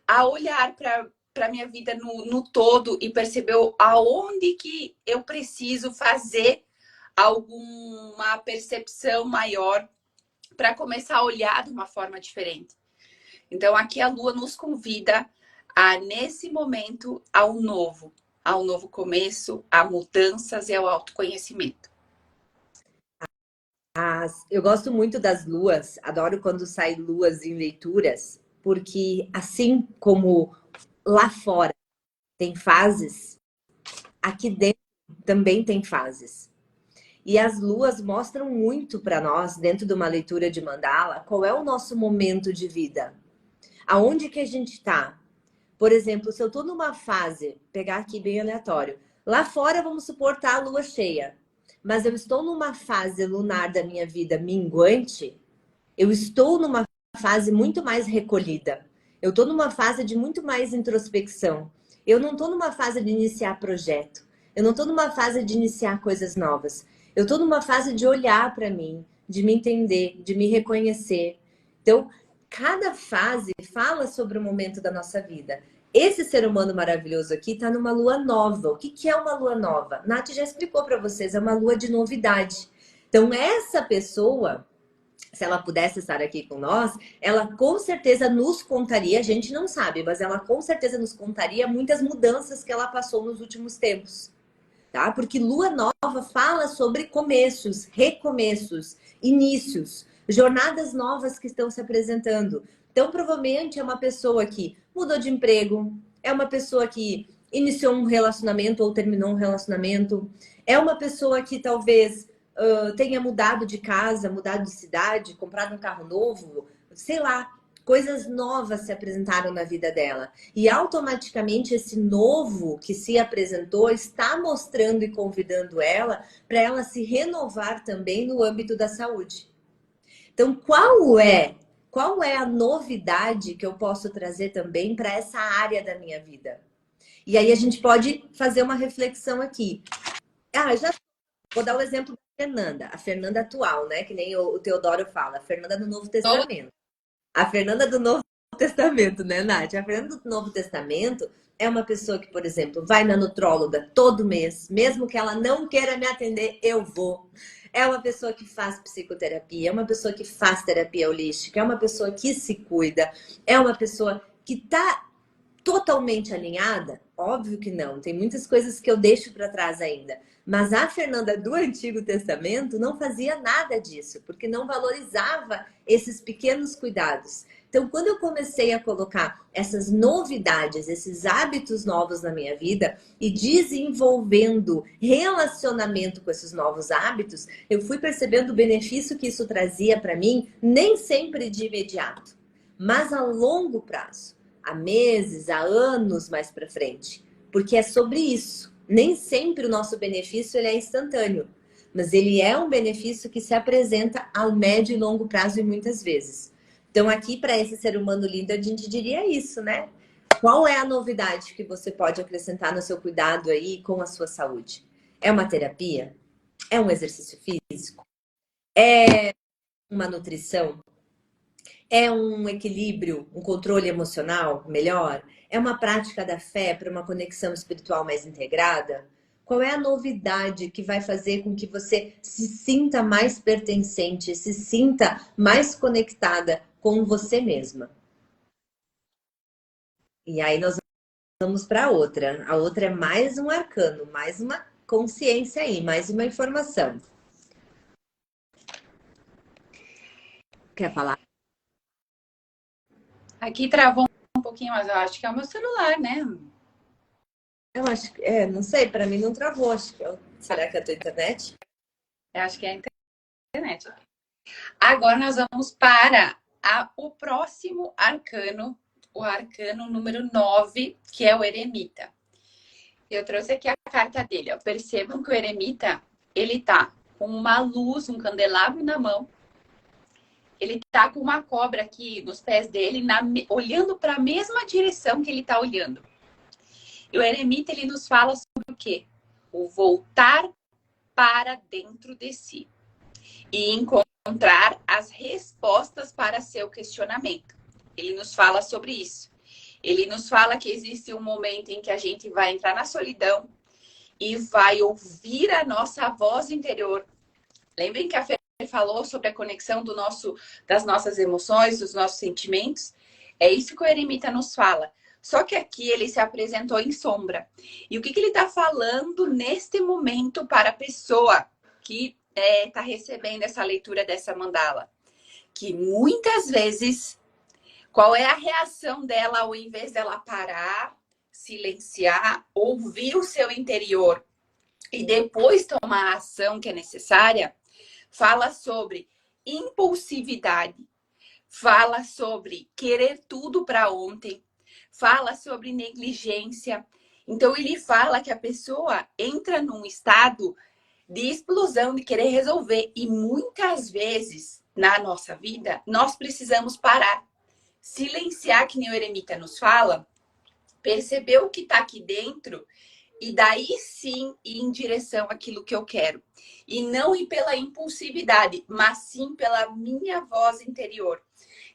a olhar para a minha vida no todo e perceber aonde que eu preciso fazer alguma percepção maior para começar a olhar de uma forma diferente. Então, aqui a Lua nos convida a, nesse momento, ao novo começo, a mudanças e ao autoconhecimento. Eu gosto muito das luas, adoro quando saem luas em leituras, porque assim como lá fora tem fases, aqui dentro também tem fases. E as luas mostram muito para nós, dentro de uma leitura de mandala, qual é o nosso momento de vida. Aonde que a gente está? Por exemplo, se eu estou numa fase, pegar aqui bem aleatório, lá fora vamos supor tá a lua cheia, mas eu estou numa fase lunar da minha vida minguante, eu estou numa fase muito mais recolhida, eu estou numa fase de muito mais introspecção, eu não estou numa fase de iniciar projeto, eu não estou numa fase de iniciar coisas novas, eu estou numa fase de olhar para mim, de me entender, de me reconhecer. Então, cada fase fala sobre o momento da nossa vida. Esse ser humano maravilhoso aqui está numa lua nova. O que é uma lua nova? Nath já explicou para vocês, é uma lua de novidade. Então, essa pessoa, se ela pudesse estar aqui com nós, ela com certeza nos contaria, a gente não sabe, mas ela com certeza nos contaria muitas mudanças que ela passou nos últimos tempos. Tá? Porque lua nova fala sobre começos, recomeços, inícios, jornadas novas que estão se apresentando. Então, provavelmente é uma pessoa que mudou de emprego, é uma pessoa que iniciou um relacionamento ou terminou um relacionamento. É uma pessoa que talvez tenha mudado de casa, mudado de cidade, comprado um carro novo, sei lá. Coisas novas se apresentaram na vida dela. E automaticamente esse novo que se apresentou está mostrando e convidando ela para ela se renovar também no âmbito da saúde. Então, qual é a novidade que eu posso trazer também para essa área da minha vida? E aí a gente pode fazer uma reflexão aqui. Já vou dar o exemplo da Fernanda, a Fernanda atual, né? Que nem o Teodoro fala, a Fernanda do Novo Testamento. A Fernanda do Novo Testamento, né, Nath? A Fernanda do Novo Testamento é uma pessoa que, por exemplo, vai na nutróloga todo mês, mesmo que ela não queira me atender, eu vou. É uma pessoa que faz psicoterapia, é uma pessoa que faz terapia holística, é uma pessoa que se cuida, é uma pessoa que tá totalmente alinhada? Óbvio que não. Tem muitas coisas que eu deixo para trás ainda. Mas a Fernanda do Antigo Testamento não fazia nada disso, porque não valorizava esses pequenos cuidados. Então, quando eu comecei a colocar essas novidades, esses hábitos novos na minha vida e desenvolvendo relacionamento com esses novos hábitos, eu fui percebendo o benefício que isso trazia para mim, nem sempre de imediato, mas a longo prazo, há meses, há anos mais para frente, porque é sobre isso. Nem sempre o nosso benefício ele é instantâneo, mas ele é um benefício que se apresenta ao médio e longo prazo e muitas vezes. Então aqui para esse ser humano lindo a gente diria isso, né? Qual é a novidade que você pode acrescentar no seu cuidado aí com a sua saúde? É uma terapia? É um exercício físico? É uma nutrição? É um equilíbrio, um controle emocional melhor? É uma prática da fé para uma conexão espiritual mais integrada? Qual é a novidade que vai fazer com que você se sinta mais pertencente, se sinta mais conectada com você mesma? E aí nós vamos para outra. A outra é mais um arcano, mais uma consciência aí, mais uma informação. Quer falar? Aqui travou um pouquinho, mas eu acho que é o meu celular, né? Eu acho que, não sei, para mim não travou. Acho que será que é a tua internet? Eu acho que é a internet. Agora nós vamos para o próximo arcano, o arcano número 9, que é o eremita. Eu trouxe aqui a carta dele. Ó. Percebam que o eremita, ele tá com uma luz, um candelabro na mão. Ele tá com uma cobra aqui nos pés dele, olhando para a mesma direção que ele tá olhando. E o eremita, ele nos fala sobre o quê? O voltar para dentro de si e encontrar as respostas para seu questionamento. Ele nos fala sobre isso. Ele nos fala que existe um momento em que a gente vai entrar na solidão e vai ouvir a nossa voz interior. Lembrem que a Fê falou sobre a conexão das nossas emoções, dos nossos sentimentos. É isso que o eremita nos fala. Só que aqui ele se apresentou em sombra. E o que ele está falando neste momento para a pessoa que está recebendo essa leitura dessa mandala? Que muitas vezes, qual é a reação dela ao invés dela parar, silenciar, ouvir o seu interior e depois tomar a ação que é necessária? Fala sobre impulsividade, fala sobre querer tudo para ontem, fala sobre negligência. Então, ele fala que a pessoa entra num estado de explosão, de querer resolver. E muitas vezes, na nossa vida, nós precisamos parar, silenciar, que nem o eremita nos fala, perceber o que está aqui dentro e daí sim ir em direção àquilo que eu quero. E não ir pela impulsividade, mas sim pela minha voz interior.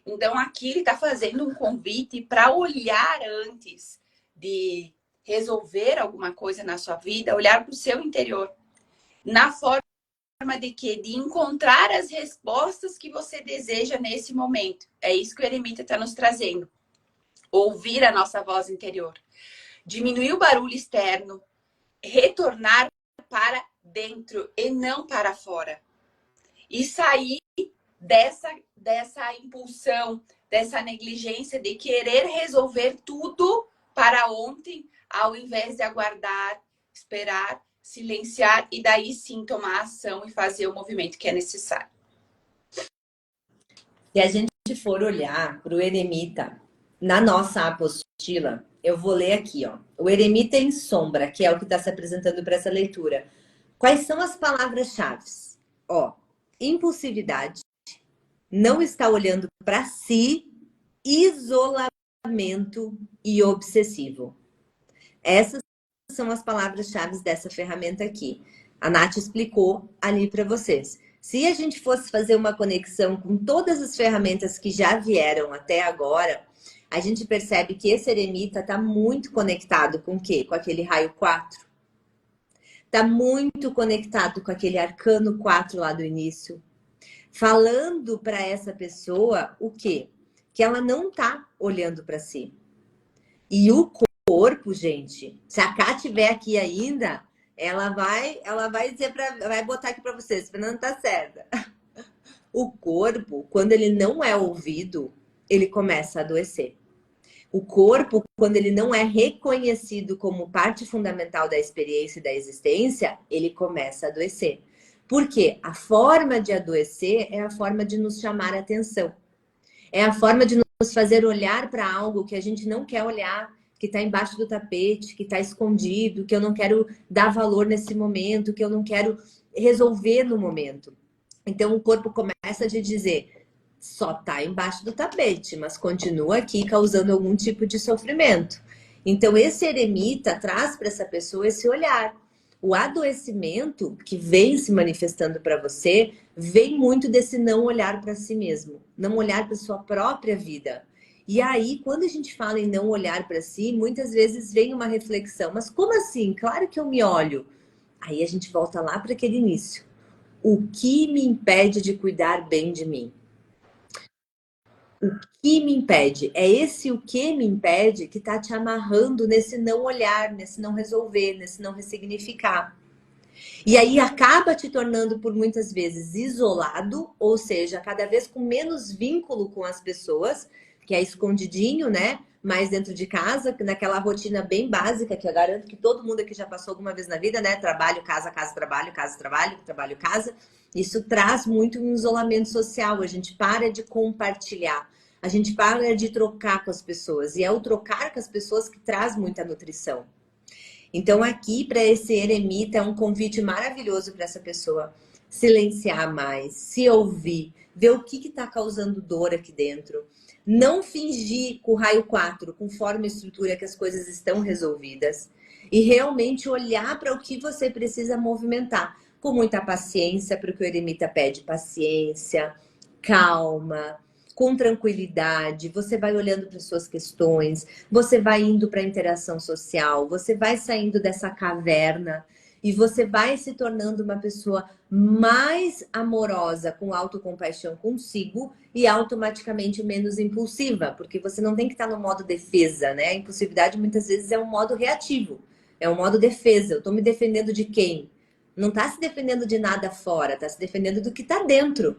Então, aqui ele está fazendo um convite para olhar antes de resolver alguma coisa na sua vida, olhar para o seu interior. Na forma de quê? De encontrar as respostas que você deseja nesse momento. É isso que o eremita está nos trazendo. Ouvir a nossa voz interior. Diminuir o barulho externo. Retornar para dentro e não para fora. E sair dessa impulsão, dessa negligência de querer resolver tudo para ontem, ao invés de aguardar, esperar, silenciar e daí sim tomar ação e fazer o movimento que é necessário. Se a gente for olhar para o eremita na nossa apostila, eu vou ler aqui, ó. O eremita em sombra, que é o que está se apresentando para essa leitura. Quais são as palavras-chave? Ó, impulsividade, não está olhando para si, isolamento e obsessivo. Essas são as palavras-chave dessa ferramenta aqui. A Nath explicou ali para vocês. Se a gente fosse fazer uma conexão com todas as ferramentas que já vieram até agora, a gente percebe que esse eremita está muito conectado com o quê? Com aquele raio 4. Está muito conectado com aquele arcano 4 lá do início. Falando para essa pessoa o quê? Que ela não está olhando para si. E o corpo, gente, se a Ká estiver aqui ainda, ela vai dizer vai botar aqui para vocês, Fernanda tá certa. O corpo, quando ele não é ouvido, ele começa a adoecer. O corpo, quando ele não é reconhecido como parte fundamental da experiência e da existência, ele começa a adoecer. Por quê? A forma de adoecer é a forma de nos chamar a atenção. É a forma de nos fazer olhar para algo que a gente não quer olhar, que está embaixo do tapete, que está escondido, que eu não quero dar valor nesse momento, que eu não quero resolver no momento. Então o corpo começa a te dizer, só está embaixo do tapete, mas continua aqui causando algum tipo de sofrimento. Então esse eremita traz para essa pessoa esse olhar. O adoecimento que vem se manifestando para você vem muito desse não olhar para si mesmo, não olhar para sua própria vida. E aí, quando a gente fala em não olhar para si, muitas vezes vem uma reflexão, mas como assim? Claro que eu me olho. Aí a gente volta lá para aquele início. O que me impede de cuidar bem de mim? O que me impede? É esse o que me impede que está te amarrando nesse não olhar, nesse não resolver, nesse não ressignificar. E aí acaba te tornando por muitas vezes isolado, ou seja, cada vez com menos vínculo com as pessoas, que é escondidinho, né? Mais dentro de casa, naquela rotina bem básica, que eu garanto que todo mundo aqui já passou alguma vez na vida, né? Trabalho, casa, casa, trabalho, casa, trabalho, trabalho, casa. Isso traz muito um isolamento social, a gente para de compartilhar. A gente para de trocar com as pessoas. E é o trocar com as pessoas que traz muita nutrição. Então, aqui, para esse eremita, é um convite maravilhoso para essa pessoa silenciar mais, se ouvir, ver o que está causando dor aqui dentro. Não fingir com o raio 4, com forma e estrutura, que as coisas estão resolvidas. E realmente olhar para o que você precisa movimentar. Com muita paciência, para o que o eremita pede. Paciência, calma, com tranquilidade, você vai olhando para suas questões, você vai indo para a interação social, você vai saindo dessa caverna e você vai se tornando uma pessoa mais amorosa, com autocompaixão consigo e automaticamente menos impulsiva, porque você não tem que estar no modo defesa, né? A impulsividade muitas vezes é um modo reativo, é um modo defesa. Eu estou me defendendo de quem? Não está se defendendo de nada fora, está se defendendo do que está dentro.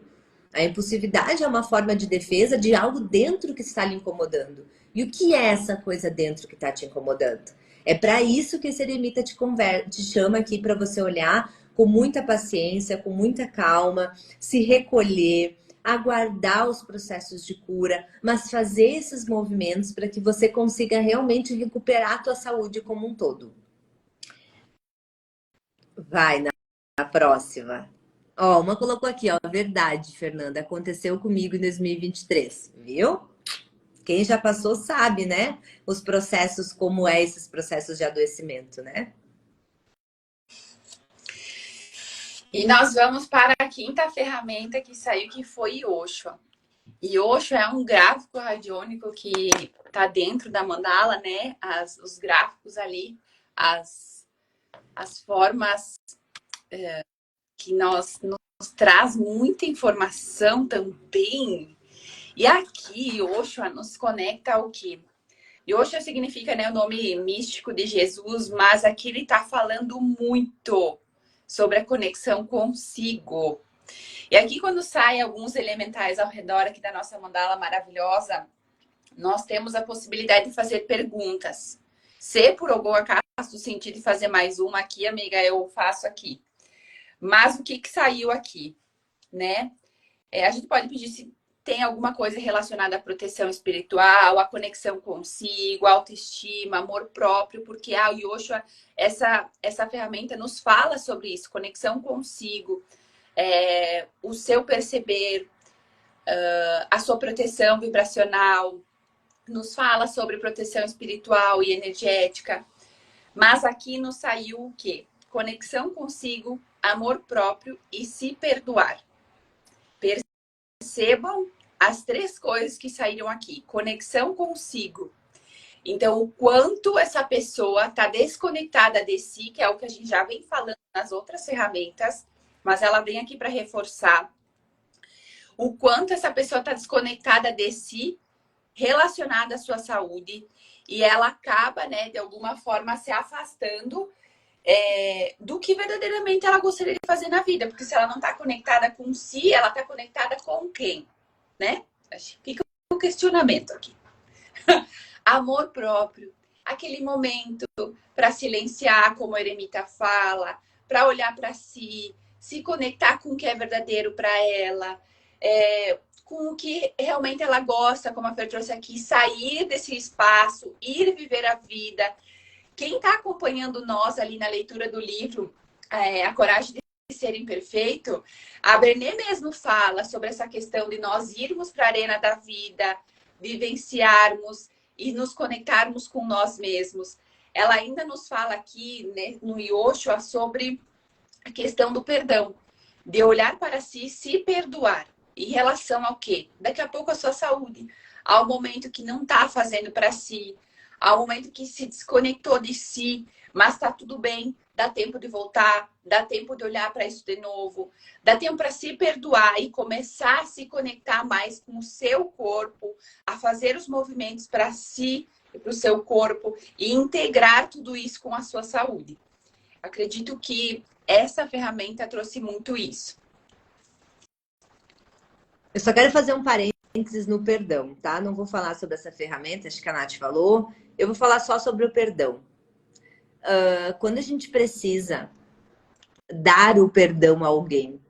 A impulsividade é uma forma de defesa de algo dentro que está lhe incomodando. E o que é essa coisa dentro que está te incomodando? É para isso que esse eremita te chama aqui para você olhar com muita paciência, com muita calma, se recolher, aguardar os processos de cura, mas fazer esses movimentos para que você consiga realmente recuperar a tua saúde como um todo. Vai na próxima. Ó, uma colocou aqui, ó, verdade, Fernanda, aconteceu comigo em 2023, viu? Quem já passou sabe, né? Os processos, como é esses processos de adoecimento, né? E nós vamos para a quinta ferramenta que saiu, que foi Osho. E Osho é um gráfico radiônico que está dentro da mandala, né? Os gráficos ali, as formas que nos traz muita informação também. E aqui, Osho nos conecta ao quê? E Osho significa, né, o nome místico de Jesus, mas aqui ele está falando muito sobre a conexão consigo. E aqui, quando saem alguns elementais ao redor aqui da nossa mandala maravilhosa, nós temos a possibilidade de fazer perguntas. Se por algum acaso sentir de fazer mais uma aqui, amiga, eu faço aqui. Mas o que que saiu aqui, né? A gente pode pedir se tem alguma coisa relacionada à proteção espiritual, à conexão consigo, autoestima, amor próprio, porque a Yoshua, essa ferramenta nos fala sobre isso, conexão consigo, o seu perceber, a sua proteção vibracional, nos fala sobre proteção espiritual e energética. Mas aqui nos saiu o quê? Conexão consigo, amor próprio e se perdoar. Percebam as 3 coisas que saíram aqui. Conexão consigo. Então, o quanto essa pessoa está desconectada de si, que é o que a gente já vem falando nas outras ferramentas, mas ela vem aqui para reforçar o quanto essa pessoa está desconectada de si, relacionada à sua saúde, e ela acaba, né, de alguma forma se afastando do que verdadeiramente ela gostaria de fazer na vida. Porque se ela não está conectada com si, ela está conectada com quem? Né? Fica um questionamento aqui. Amor próprio. Aquele momento para silenciar, como a Eremita fala, para olhar para si, se conectar com o que é verdadeiro para ela, com o que realmente ela gosta, como a Fer trouxe aqui, sair desse espaço, ir viver a vida. Quem está acompanhando nós ali na leitura do livro, A Coragem de Ser Imperfeito, a Brené mesmo fala sobre essa questão de nós irmos para a arena da vida, vivenciarmos e nos conectarmos com nós mesmos. Ela ainda nos fala aqui, né, no Yoshua, sobre a questão do perdão, de olhar para si e se perdoar. Em relação ao quê? Daqui a pouco a sua saúde, ao momento que não está fazendo para si, ao momento que se desconectou de si, mas está tudo bem, dá tempo de voltar, dá tempo de olhar para isso de novo, dá tempo para se perdoar e começar a se conectar mais com o seu corpo, a fazer os movimentos para si, para o seu corpo e integrar tudo isso com a sua saúde. Acredito que essa ferramenta trouxe muito isso. Eu só quero fazer um parênteses no perdão, tá? Não vou falar sobre essa ferramenta, acho que a Nath falou. Eu vou falar só sobre o perdão. Quando a gente precisa dar o perdão a alguém,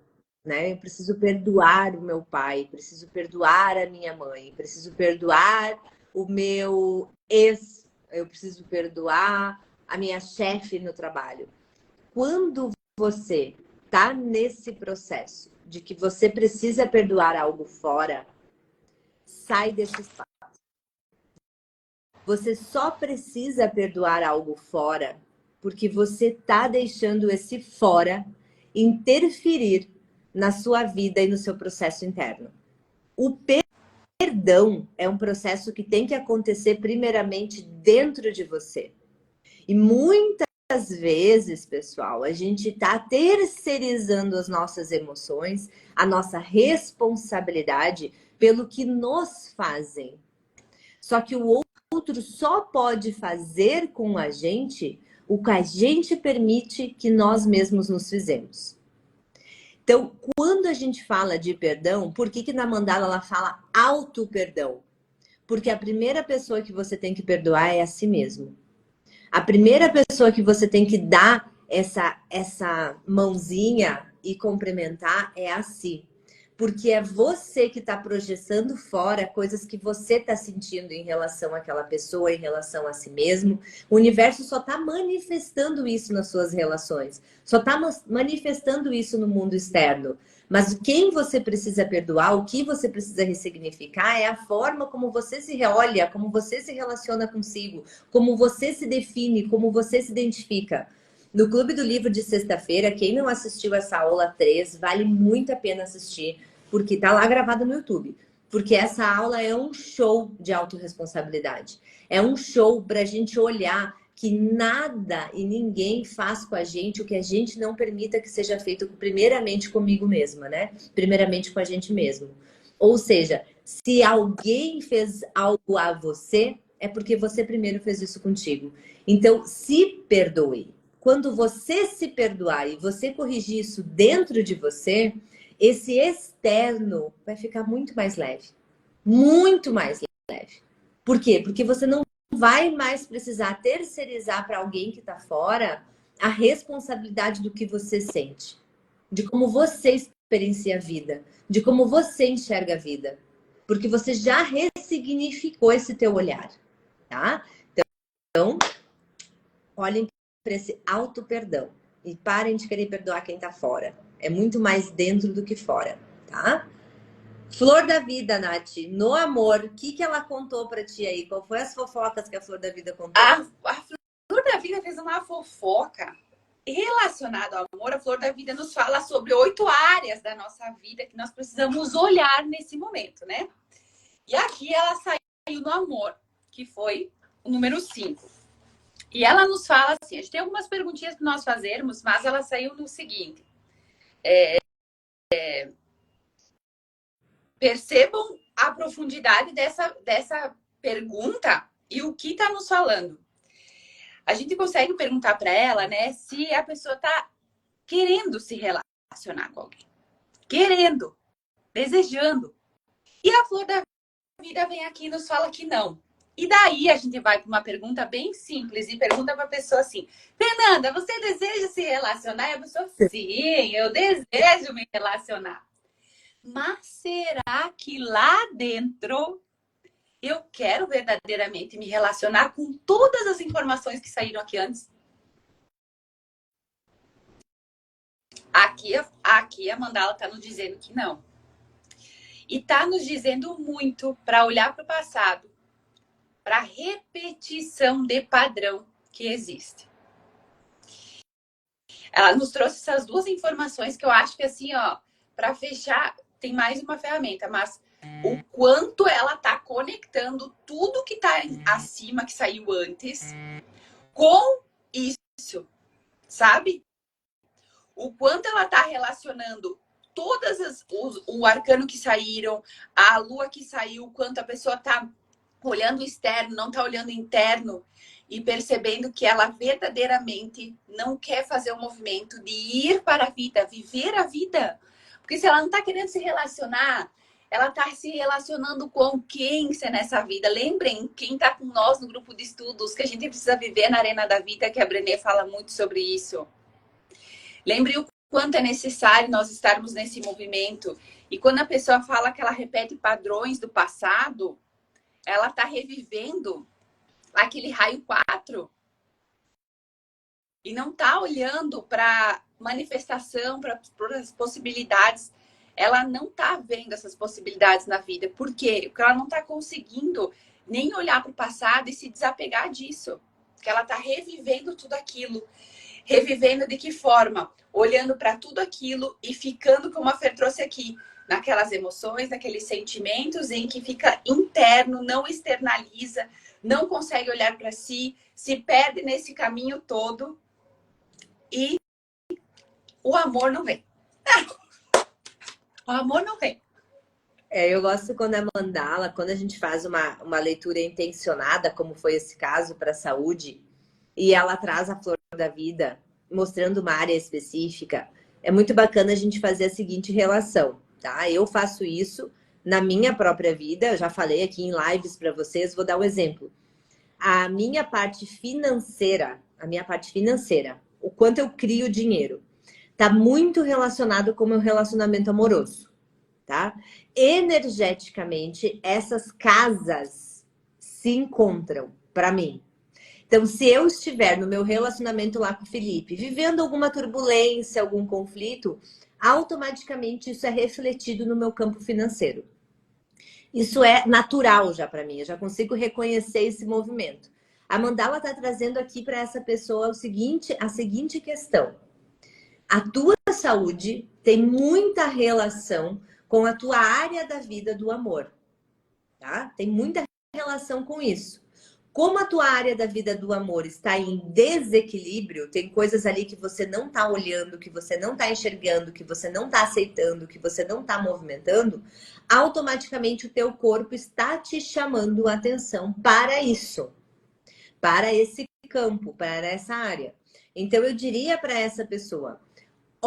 né? Eu preciso perdoar o meu pai, preciso perdoar a minha mãe, preciso perdoar o meu ex, eu preciso perdoar a minha chefe no trabalho. Quando você tá nesse processo de que você precisa perdoar algo fora, sai desse espaço. Você só precisa perdoar algo fora porque você tá deixando esse fora interferir na sua vida e no seu processo interno. O perdão é um processo que tem que acontecer primeiramente dentro de você. E muitas vezes, pessoal, a gente está terceirizando as nossas emoções, a nossa responsabilidade pelo que nos fazem. Só que o outro só pode fazer com a gente o que a gente permite que nós mesmos nos fizemos. Então, quando a gente fala de perdão, por que na mandala ela fala auto-perdão? Porque a primeira pessoa que você tem que perdoar é a si mesmo. A primeira pessoa que você tem que dar essa mãozinha e cumprimentar é a si. Porque é você que está projetando fora coisas que você está sentindo em relação àquela pessoa, em relação a si mesmo. O universo só está manifestando isso nas suas relações. Só está manifestando isso no mundo externo. Mas quem você precisa perdoar, o que você precisa ressignificar é a forma como você se olha, como você se relaciona consigo, como você se define, como você se identifica. No Clube do Livro de sexta-feira, quem não assistiu essa aula 3, vale muito a pena assistir, porque tá lá gravado no YouTube. Porque essa aula é um show de autorresponsabilidade. É um show para a gente olhar que nada e ninguém faz com a gente o que a gente não permita que seja feito primeiramente comigo mesma, né? Primeiramente com a gente mesmo. Ou seja, se alguém fez algo a você, é porque você primeiro fez isso contigo. Então, se perdoe. Quando você se perdoar e você corrigir isso dentro de você, esse externo vai ficar muito mais leve. Muito mais leve. Por quê? Porque você não vai mais precisar terceirizar para alguém que está fora a responsabilidade do que você sente, de como você experiencia a vida, de como você enxerga a vida, porque você já ressignificou esse teu olhar, tá? Então, olhem para esse auto-perdão e parem de querer perdoar quem tá fora. É muito mais dentro do que fora, tá? Flor da Vida, Nath, no amor, o que ela contou pra ti aí? Qual foi as fofocas que a Flor da Vida contou? A Flor da Vida fez uma fofoca relacionada ao amor. A Flor da Vida nos fala sobre 8 áreas da nossa vida que nós precisamos olhar nesse momento, né? E aqui ela saiu no amor, que foi o número 5. E ela nos fala assim, a gente tem algumas perguntinhas para nós fazermos, mas ela saiu no seguinte. Percebam a profundidade dessa pergunta e o que está nos falando. A gente consegue perguntar para ela, né, se a pessoa está querendo se relacionar com alguém. Querendo, desejando. E a Flor da Vida vem aqui e nos fala que não. E daí a gente vai para uma pergunta bem simples e pergunta para a pessoa assim: Fernanda, você deseja se relacionar? E a pessoa, sim, eu desejo me relacionar. Mas será que lá dentro eu quero verdadeiramente me relacionar com todas as informações que saíram aqui antes? Aqui a Mandala está nos dizendo que não. E está nos dizendo muito para olhar para o passado, para a repetição de padrão que existe. Ela nos trouxe essas duas informações que eu acho que assim, ó, para fechar, tem mais uma ferramenta, mas o quanto ela está conectando tudo que está acima, que saiu antes, com isso, sabe? O quanto ela está relacionando o arcano que saíram, a lua que saiu, o quanto a pessoa está olhando o externo, não está olhando o interno e percebendo que ela verdadeiramente não quer fazer o movimento de ir para a vida, viver a vida. Porque se ela não está querendo se relacionar, ela está se relacionando com quem nessa vida. Lembrem, quem está com nós no grupo de estudos, que a gente precisa viver na arena da vida, que a Brené fala muito sobre isso. Lembre o quanto é necessário nós estarmos nesse movimento. E quando a pessoa fala que ela repete padrões do passado, ela está revivendo aquele raio 4 e não está olhando para manifestação, para as possibilidades. Ela não está vendo essas possibilidades na vida. Por quê? Porque ela não está conseguindo nem olhar para o passado e se desapegar disso. Porque ela está revivendo tudo aquilo. Revivendo de que forma? Olhando para tudo aquilo e ficando, como a Fer trouxe aqui, naquelas emoções, naqueles sentimentos em que fica interno, não externaliza, não consegue olhar para si, se perde nesse caminho todo e o amor não vem. O amor não vem. Eu gosto quando a Mandala, quando a gente faz uma leitura intencionada, como foi esse caso para a saúde, e ela traz a Flor da Vida, mostrando uma área específica, é muito bacana a gente fazer a seguinte relação, tá? Eu faço isso na minha própria vida, eu já falei aqui em lives para vocês, vou dar um exemplo. A minha parte financeira, o quanto eu crio dinheiro, tá muito relacionado com o meu relacionamento amoroso, tá? Energeticamente, essas casas se encontram para mim. Então, se eu estiver no meu relacionamento lá com o Felipe, vivendo alguma turbulência, algum conflito, automaticamente isso é refletido no meu campo financeiro. Isso é natural já para mim, eu já consigo reconhecer esse movimento. A Mandala está trazendo aqui para essa pessoa a seguinte questão. A tua saúde tem muita relação com a tua área da vida do amor, tá? Tem muita relação com isso. Como a tua área da vida do amor está em desequilíbrio, tem coisas ali que você não está olhando, que você não está enxergando, que você não está aceitando, que você não está movimentando, automaticamente o teu corpo está te chamando a atenção para isso, para esse campo, para essa área. Então eu diria para essa pessoa,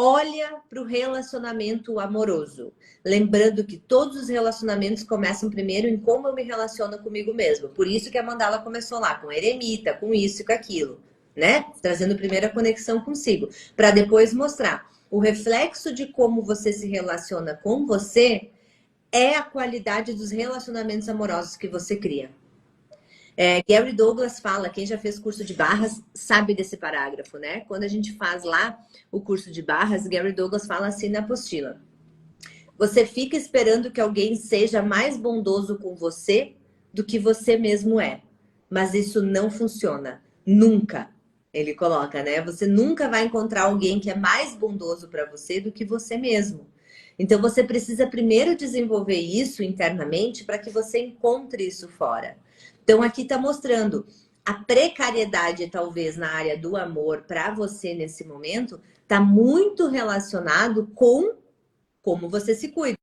olha para o relacionamento amoroso. Lembrando que todos os relacionamentos começam primeiro em como eu me relaciono comigo mesmo. Por isso que a mandala começou lá, com eremita, com isso e com aquilo, né? Trazendo primeiro a conexão consigo, para depois mostrar o reflexo de como você se relaciona com você é a qualidade dos relacionamentos amorosos que você cria. Gary Douglas fala, quem já fez curso de barras sabe desse parágrafo, né? Quando a gente faz lá o curso de barras, Gary Douglas fala assim na apostila: você fica esperando que alguém seja mais bondoso com você do que você mesmo é. Mas isso não funciona. Nunca. Ele coloca, né? Você nunca vai encontrar alguém que é mais bondoso para você do que você mesmo. Então você precisa primeiro desenvolver isso internamente para que você encontre isso fora. Então aqui está mostrando a precariedade, talvez, na área do amor para você nesse momento, está muito relacionado com como você se cuida.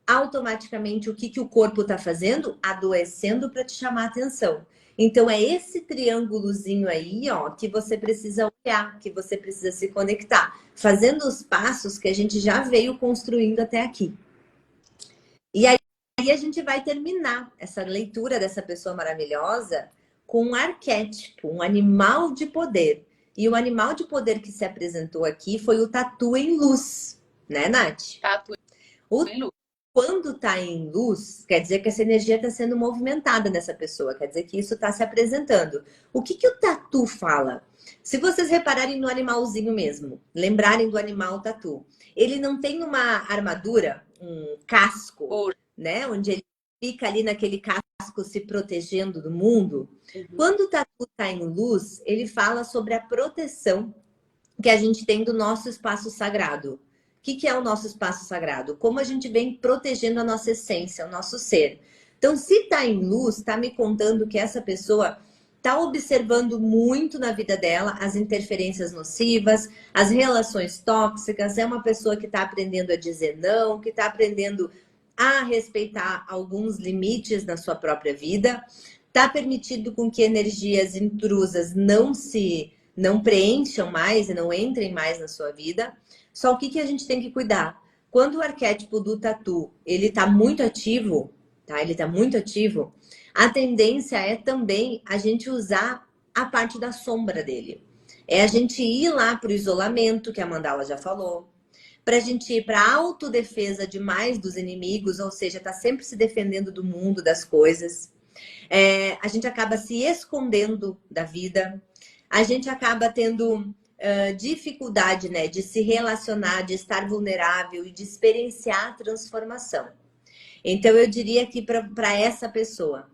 Automaticamente, o que o corpo está fazendo? Adoecendo para te chamar a atenção. Então, é esse triângulozinho aí, ó, que você precisa olhar, que você precisa se conectar, fazendo os passos que a gente já veio construindo até aqui. E aí a gente vai terminar essa leitura dessa pessoa maravilhosa com um arquétipo, um animal de poder. E o animal de poder que se apresentou aqui foi o tatu em luz, né, Nath? Tatu em luz. Quando está em luz, quer dizer que essa energia está sendo movimentada nessa pessoa, quer dizer que isso está se apresentando. O que o tatu fala? Se vocês repararem no animalzinho mesmo, lembrarem do animal tatu, ele não tem uma armadura, um casco, né? Onde ele fica ali naquele casco se protegendo do mundo. Quando o tatu está em luz, ele fala sobre a proteção que a gente tem do nosso espaço sagrado. O que é o nosso espaço sagrado? Como a gente vem protegendo a nossa essência, o nosso ser. Então, se está em luz, está me contando que essa pessoa está observando muito na vida dela as interferências nocivas, as relações tóxicas, é uma pessoa que está aprendendo a dizer não, que está aprendendo a respeitar alguns limites na sua própria vida, está permitido com que energias intrusas não preencham mais e não entrem mais na sua vida. Só o que a gente tem que cuidar? Quando o arquétipo do tatu, ele tá muito ativo, tá? Ele tá muito ativo, a tendência é também a gente usar a parte da sombra dele. É a gente ir lá pro isolamento, que a Mandala já falou, pra gente ir pra autodefesa demais dos inimigos, ou seja, tá sempre se defendendo do mundo, das coisas. A gente acaba se escondendo da vida, a gente acaba tendo dificuldade, né, de se relacionar, de estar vulnerável e de experienciar a transformação. Então, eu diria que para essa pessoa,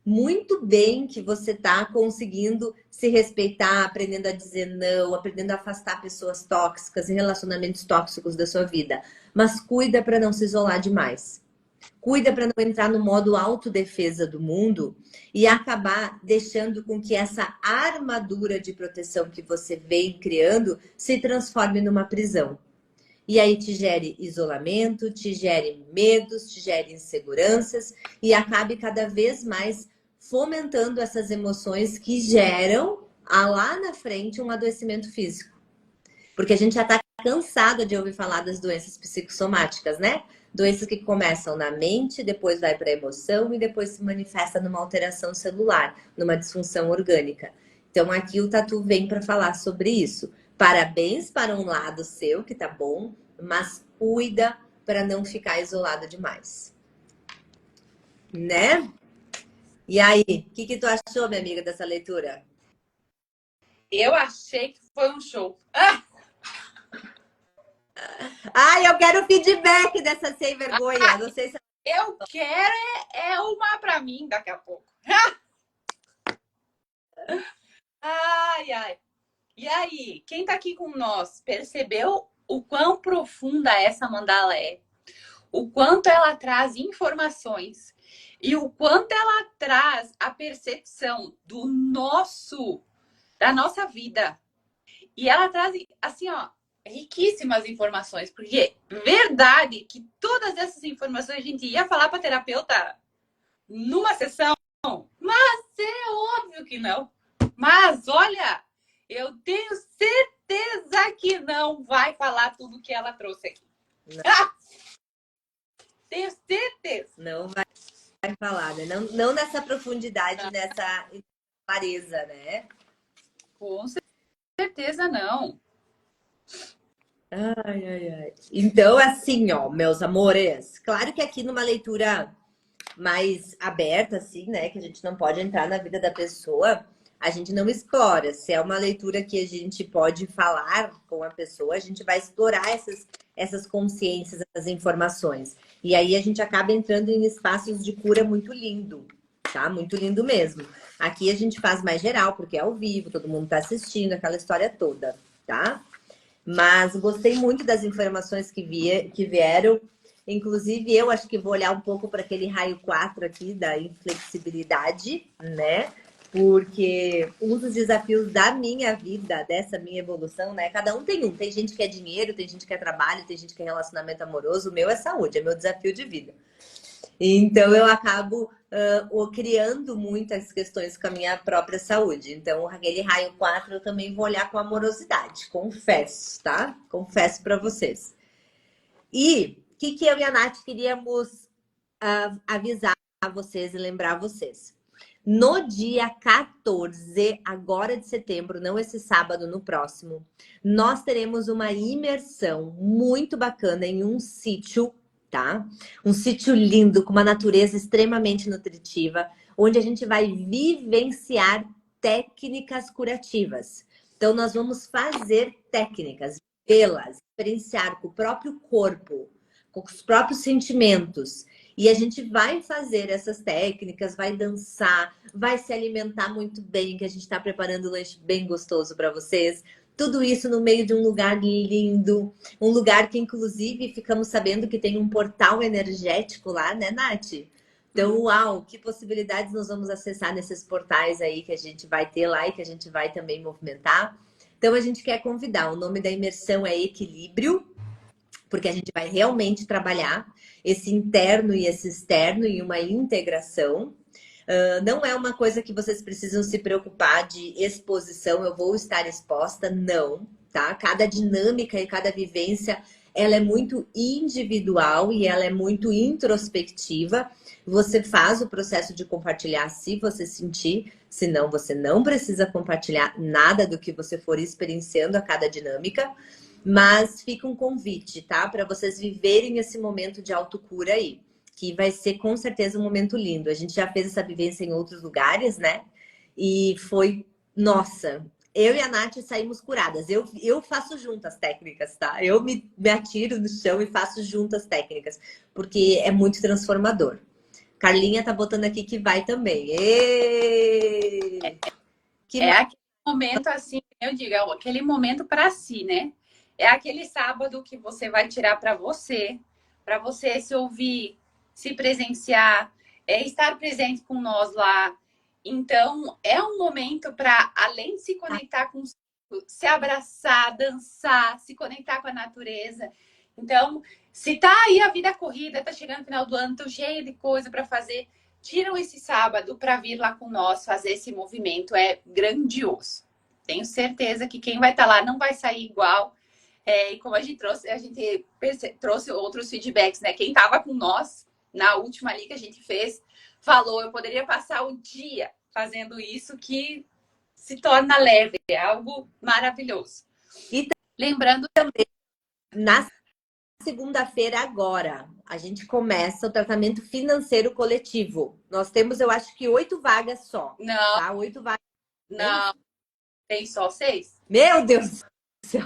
muito bem que você está conseguindo se respeitar, aprendendo a dizer não, aprendendo a afastar pessoas tóxicas e relacionamentos tóxicos da sua vida. Mas cuida para não se isolar demais. Cuida para não entrar no modo autodefesa do mundo e acabar deixando com que essa armadura de proteção que você vem criando se transforme numa prisão. E aí te gere isolamento, te gere medos, te gere inseguranças e acabe cada vez mais fomentando essas emoções que geram lá na frente um adoecimento físico. Porque a gente já está cansado de ouvir falar das doenças psicossomáticas, né? Doenças que começam na mente, depois vai para a emoção e depois se manifesta numa alteração celular, numa disfunção orgânica. Então aqui o tatu vem para falar sobre isso. Parabéns para um lado seu, que tá bom, mas cuida para não ficar isolado demais. Né? E aí, o que tu achou, minha amiga, dessa leitura? Eu achei que foi um show. Ai, eu quero feedback dessa sem vergonha. Não sei se... Eu quero uma pra mim daqui a pouco. Ai, ai. E aí, quem tá aqui com nós percebeu o quão profunda essa mandala é? O quanto ela traz informações e o quanto ela traz a percepção da nossa vida. E ela traz, assim, ó, riquíssimas informações, porque verdade que todas essas informações a gente ia falar para terapeuta numa sessão, mas é óbvio que não. Mas olha, eu tenho certeza que não vai falar tudo que ela trouxe aqui. Tenho certeza. Não vai falar, né? Não nessa profundidade, nessa clareza, né? Com certeza não. Ai. Então, assim, ó, meus amores, claro que aqui numa leitura mais aberta, assim, né? Que a gente não pode entrar na vida da pessoa, a gente não explora. Se é uma leitura que a gente pode falar com a pessoa, a gente vai explorar essas consciências, essas informações. E aí a gente acaba entrando em espaços de cura muito lindo, tá? Muito lindo mesmo. Aqui a gente faz mais geral, porque é ao vivo, todo mundo tá assistindo, aquela história toda, tá? Mas gostei muito das informações que vieram. Inclusive, eu acho que vou olhar um pouco para aquele raio 4 aqui da inflexibilidade, né? Porque um dos desafios da minha vida, dessa minha evolução, né? Cada um tem um. Tem gente que é dinheiro, tem gente que é trabalho, tem gente que é relacionamento amoroso. O meu é saúde, é meu desafio de vida. Então, eu acabo criando muitas questões com a minha própria saúde. Então, aquele raio 4 eu também vou olhar com amorosidade, confesso, tá? Confesso para vocês. E o que eu e a Nath queríamos avisar a vocês e lembrar vocês. No dia 14, agora de setembro, não esse sábado, no próximo, nós teremos uma imersão muito bacana em um sítio, tá? Um sítio lindo, com uma natureza extremamente nutritiva, onde a gente vai vivenciar técnicas curativas. Então, nós vamos fazer técnicas, vê-las, experienciar com o próprio corpo, com os próprios sentimentos. E a gente vai fazer essas técnicas, vai dançar, vai se alimentar muito bem, que a gente está preparando um lanche bem gostoso para vocês. Tudo isso no meio de um lugar lindo, um lugar que, inclusive, ficamos sabendo que tem um portal energético lá, né, Nath? Então, uau, que possibilidades nós vamos acessar nesses portais aí que a gente vai ter lá e que a gente vai também movimentar. Então, a gente quer convidar. O nome da imersão é Equilíbrio, porque a gente vai realmente trabalhar esse interno e esse externo em uma integração. Não é uma coisa que vocês precisam se preocupar de exposição, eu vou estar exposta, não, tá? Cada dinâmica e cada vivência, ela é muito individual e ela é muito introspectiva. Você faz o processo de compartilhar se você sentir, senão você não precisa compartilhar nada do que você for experienciando a cada dinâmica. Mas fica um convite, tá? Para vocês viverem esse momento de autocura aí, que vai ser com certeza um momento lindo. A gente já fez essa vivência em outros lugares, né? E foi, nossa, eu e a Nath saímos curadas. Eu faço juntas técnicas, tá? Eu me atiro no chão e faço juntas técnicas, porque é muito transformador. Carlinha tá botando aqui que vai também. É aquele momento, assim, eu digo, é aquele momento para si, né? É aquele sábado que você vai tirar para você se ouvir, se presenciar, estar presente com nós lá. Então, é um momento para, além de se conectar com se abraçar, dançar, se conectar com a natureza. Então, se tá aí a vida corrida, tá chegando no final do ano, tô cheio de coisa para fazer, tiram esse sábado para vir lá com nós fazer esse movimento. É grandioso. Tenho certeza que quem vai estar lá não vai sair igual. E como a gente trouxe outros feedbacks, né? Quem estava com nós na última ali que a gente fez, falou, eu poderia passar o dia fazendo isso, que se torna leve, é algo maravilhoso. E lembrando também, na segunda-feira agora, a gente começa o tratamento financeiro coletivo. Nós temos, eu acho que 8 vagas só. Não. Tá? 8 vagas. Não, tem só 6. Meu Deus do céu.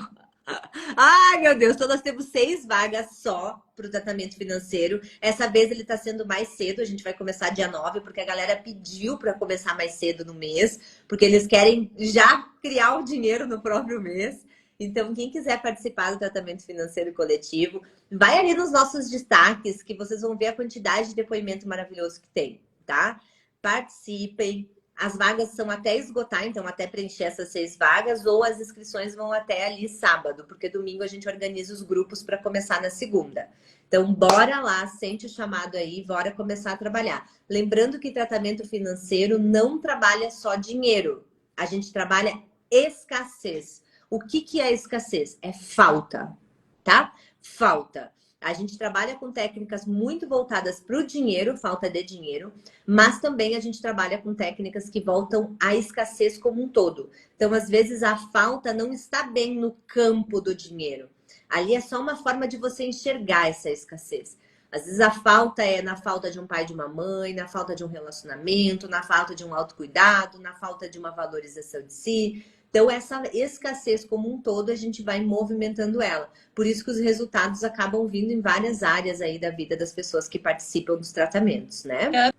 Ai, meu Deus, então nós temos 6 vagas só para o tratamento financeiro. Essa vez ele está sendo mais cedo, a gente vai começar dia 9, porque a galera pediu para começar mais cedo no mês, porque eles querem já criar o dinheiro no próprio mês. Então, quem quiser participar do tratamento financeiro coletivo, vai ali nos nossos destaques, que vocês vão ver a quantidade de depoimento maravilhoso que tem, tá? Participem. As vagas são até esgotar, então até preencher essas 6 vagas, ou as inscrições vão até ali sábado, porque domingo a gente organiza os grupos para começar na segunda. Então, bora lá, sente o chamado aí, bora começar a trabalhar. Lembrando que tratamento financeiro não trabalha só dinheiro, a gente trabalha escassez. O que é escassez? É falta, tá? Falta. A gente trabalha com técnicas muito voltadas para o dinheiro, falta de dinheiro, mas também a gente trabalha com técnicas que voltam à escassez como um todo. Então, às vezes, a falta não está bem no campo do dinheiro. Ali é só uma forma de você enxergar essa escassez. Às vezes a falta é na falta de um pai, de uma mãe, na falta de um relacionamento, na falta de um autocuidado, na falta de uma valorização de si. Então, essa escassez como um todo, a gente vai movimentando ela. Por isso que os resultados acabam vindo em várias áreas aí da vida das pessoas que participam dos tratamentos, né?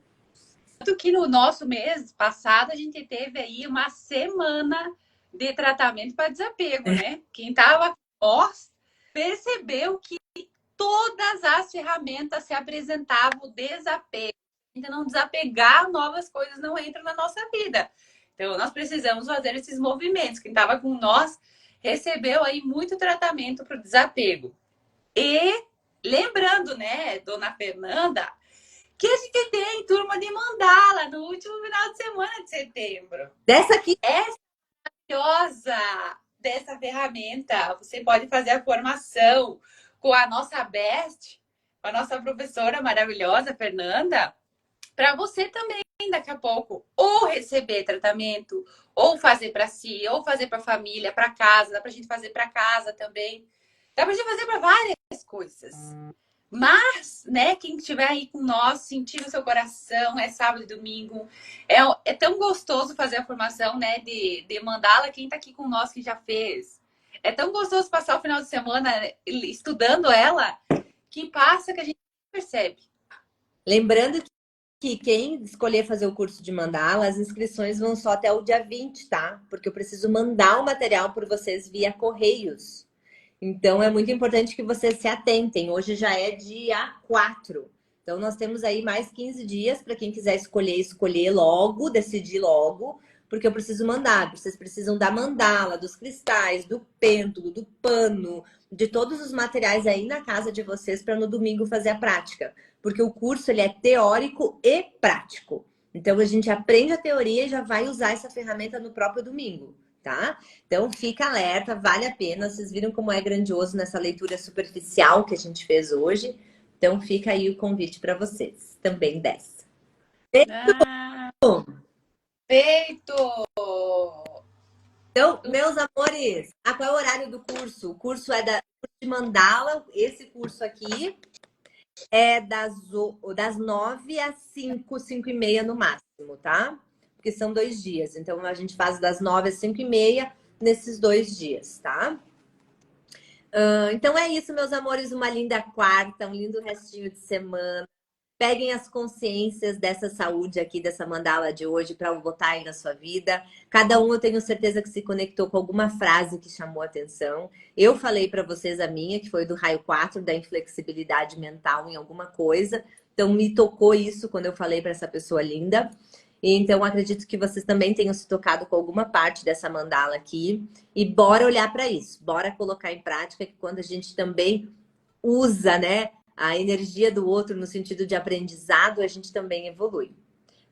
Tanto que no nosso mês passado, a gente teve aí uma semana de tratamento para desapego, né? Quem estava com nós percebeu que todas as ferramentas se apresentavam o desapego. Ainda não desapegar, novas coisas não entram na nossa vida. Então, nós precisamos fazer esses movimentos. Quem estava com nós recebeu aí muito tratamento para o desapego. E lembrando, né, dona Fernanda, que a gente tem turma de mandala no último final de semana de setembro. Dessa aqui. Essa maravilhosa dessa ferramenta. Você pode fazer a formação com a nossa Best, com a nossa professora maravilhosa, Fernanda, para você também, daqui a pouco, ou receber tratamento, ou fazer para si, ou fazer para a família, para casa. Dá para a gente fazer para casa também. Dá para a gente fazer para várias coisas. Mas, né, quem estiver aí com nós, sentindo o seu coração, é sábado e domingo. É tão gostoso fazer a formação, né, de mandala. Quem tá aqui com nós que já fez. É tão gostoso passar o final de semana estudando ela, que passa que a gente percebe. Lembrando que quem escolher fazer o curso de mandala, as inscrições vão só até o dia 20, tá? Porque eu preciso mandar o material por vocês via correios. Então, é muito importante que vocês se atentem. Hoje já é dia 4. Então, nós temos aí mais 15 dias para quem quiser escolher logo, decidir logo, porque eu preciso mandar. Vocês precisam da mandala, dos cristais, do pêndulo, do pano, de todos os materiais aí na casa de vocês para no domingo fazer a prática. Porque o curso ele é teórico e prático. Então, a gente aprende a teoria e já vai usar essa ferramenta no próprio domingo. Tá? Então fica alerta, vale a pena. Vocês viram como é grandioso nessa leitura superficial que a gente fez hoje. Então fica aí o convite para vocês, também dessa. Ah, feito! Então, meus amores, qual é o horário do curso? O curso é de mandala, esse curso aqui é das 9 às 5, 5 e meia no máximo, tá? Porque são 2 dias. Então, a gente faz das 9 às 5 e meia nesses 2 dias, tá? Então é isso, meus amores. Uma linda quarta, um lindo restinho de semana. Peguem as consciências dessa saúde aqui, dessa mandala de hoje, para botar aí na sua vida. Cada um eu tenho certeza que se conectou com alguma frase que chamou a atenção. Eu falei para vocês a minha, que foi do raio 4, da inflexibilidade mental em alguma coisa. Então me tocou isso quando eu falei para essa pessoa linda. Então acredito que vocês também tenham se tocado com alguma parte dessa mandala aqui. E bora olhar para isso, bora colocar em prática que quando a gente também usa, né, a energia do outro no sentido de aprendizado, a gente também evolui.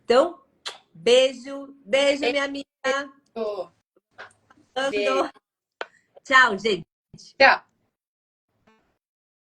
Então, beijo, beijo, minha amiga. Beijo. Tchau, gente. Tchau.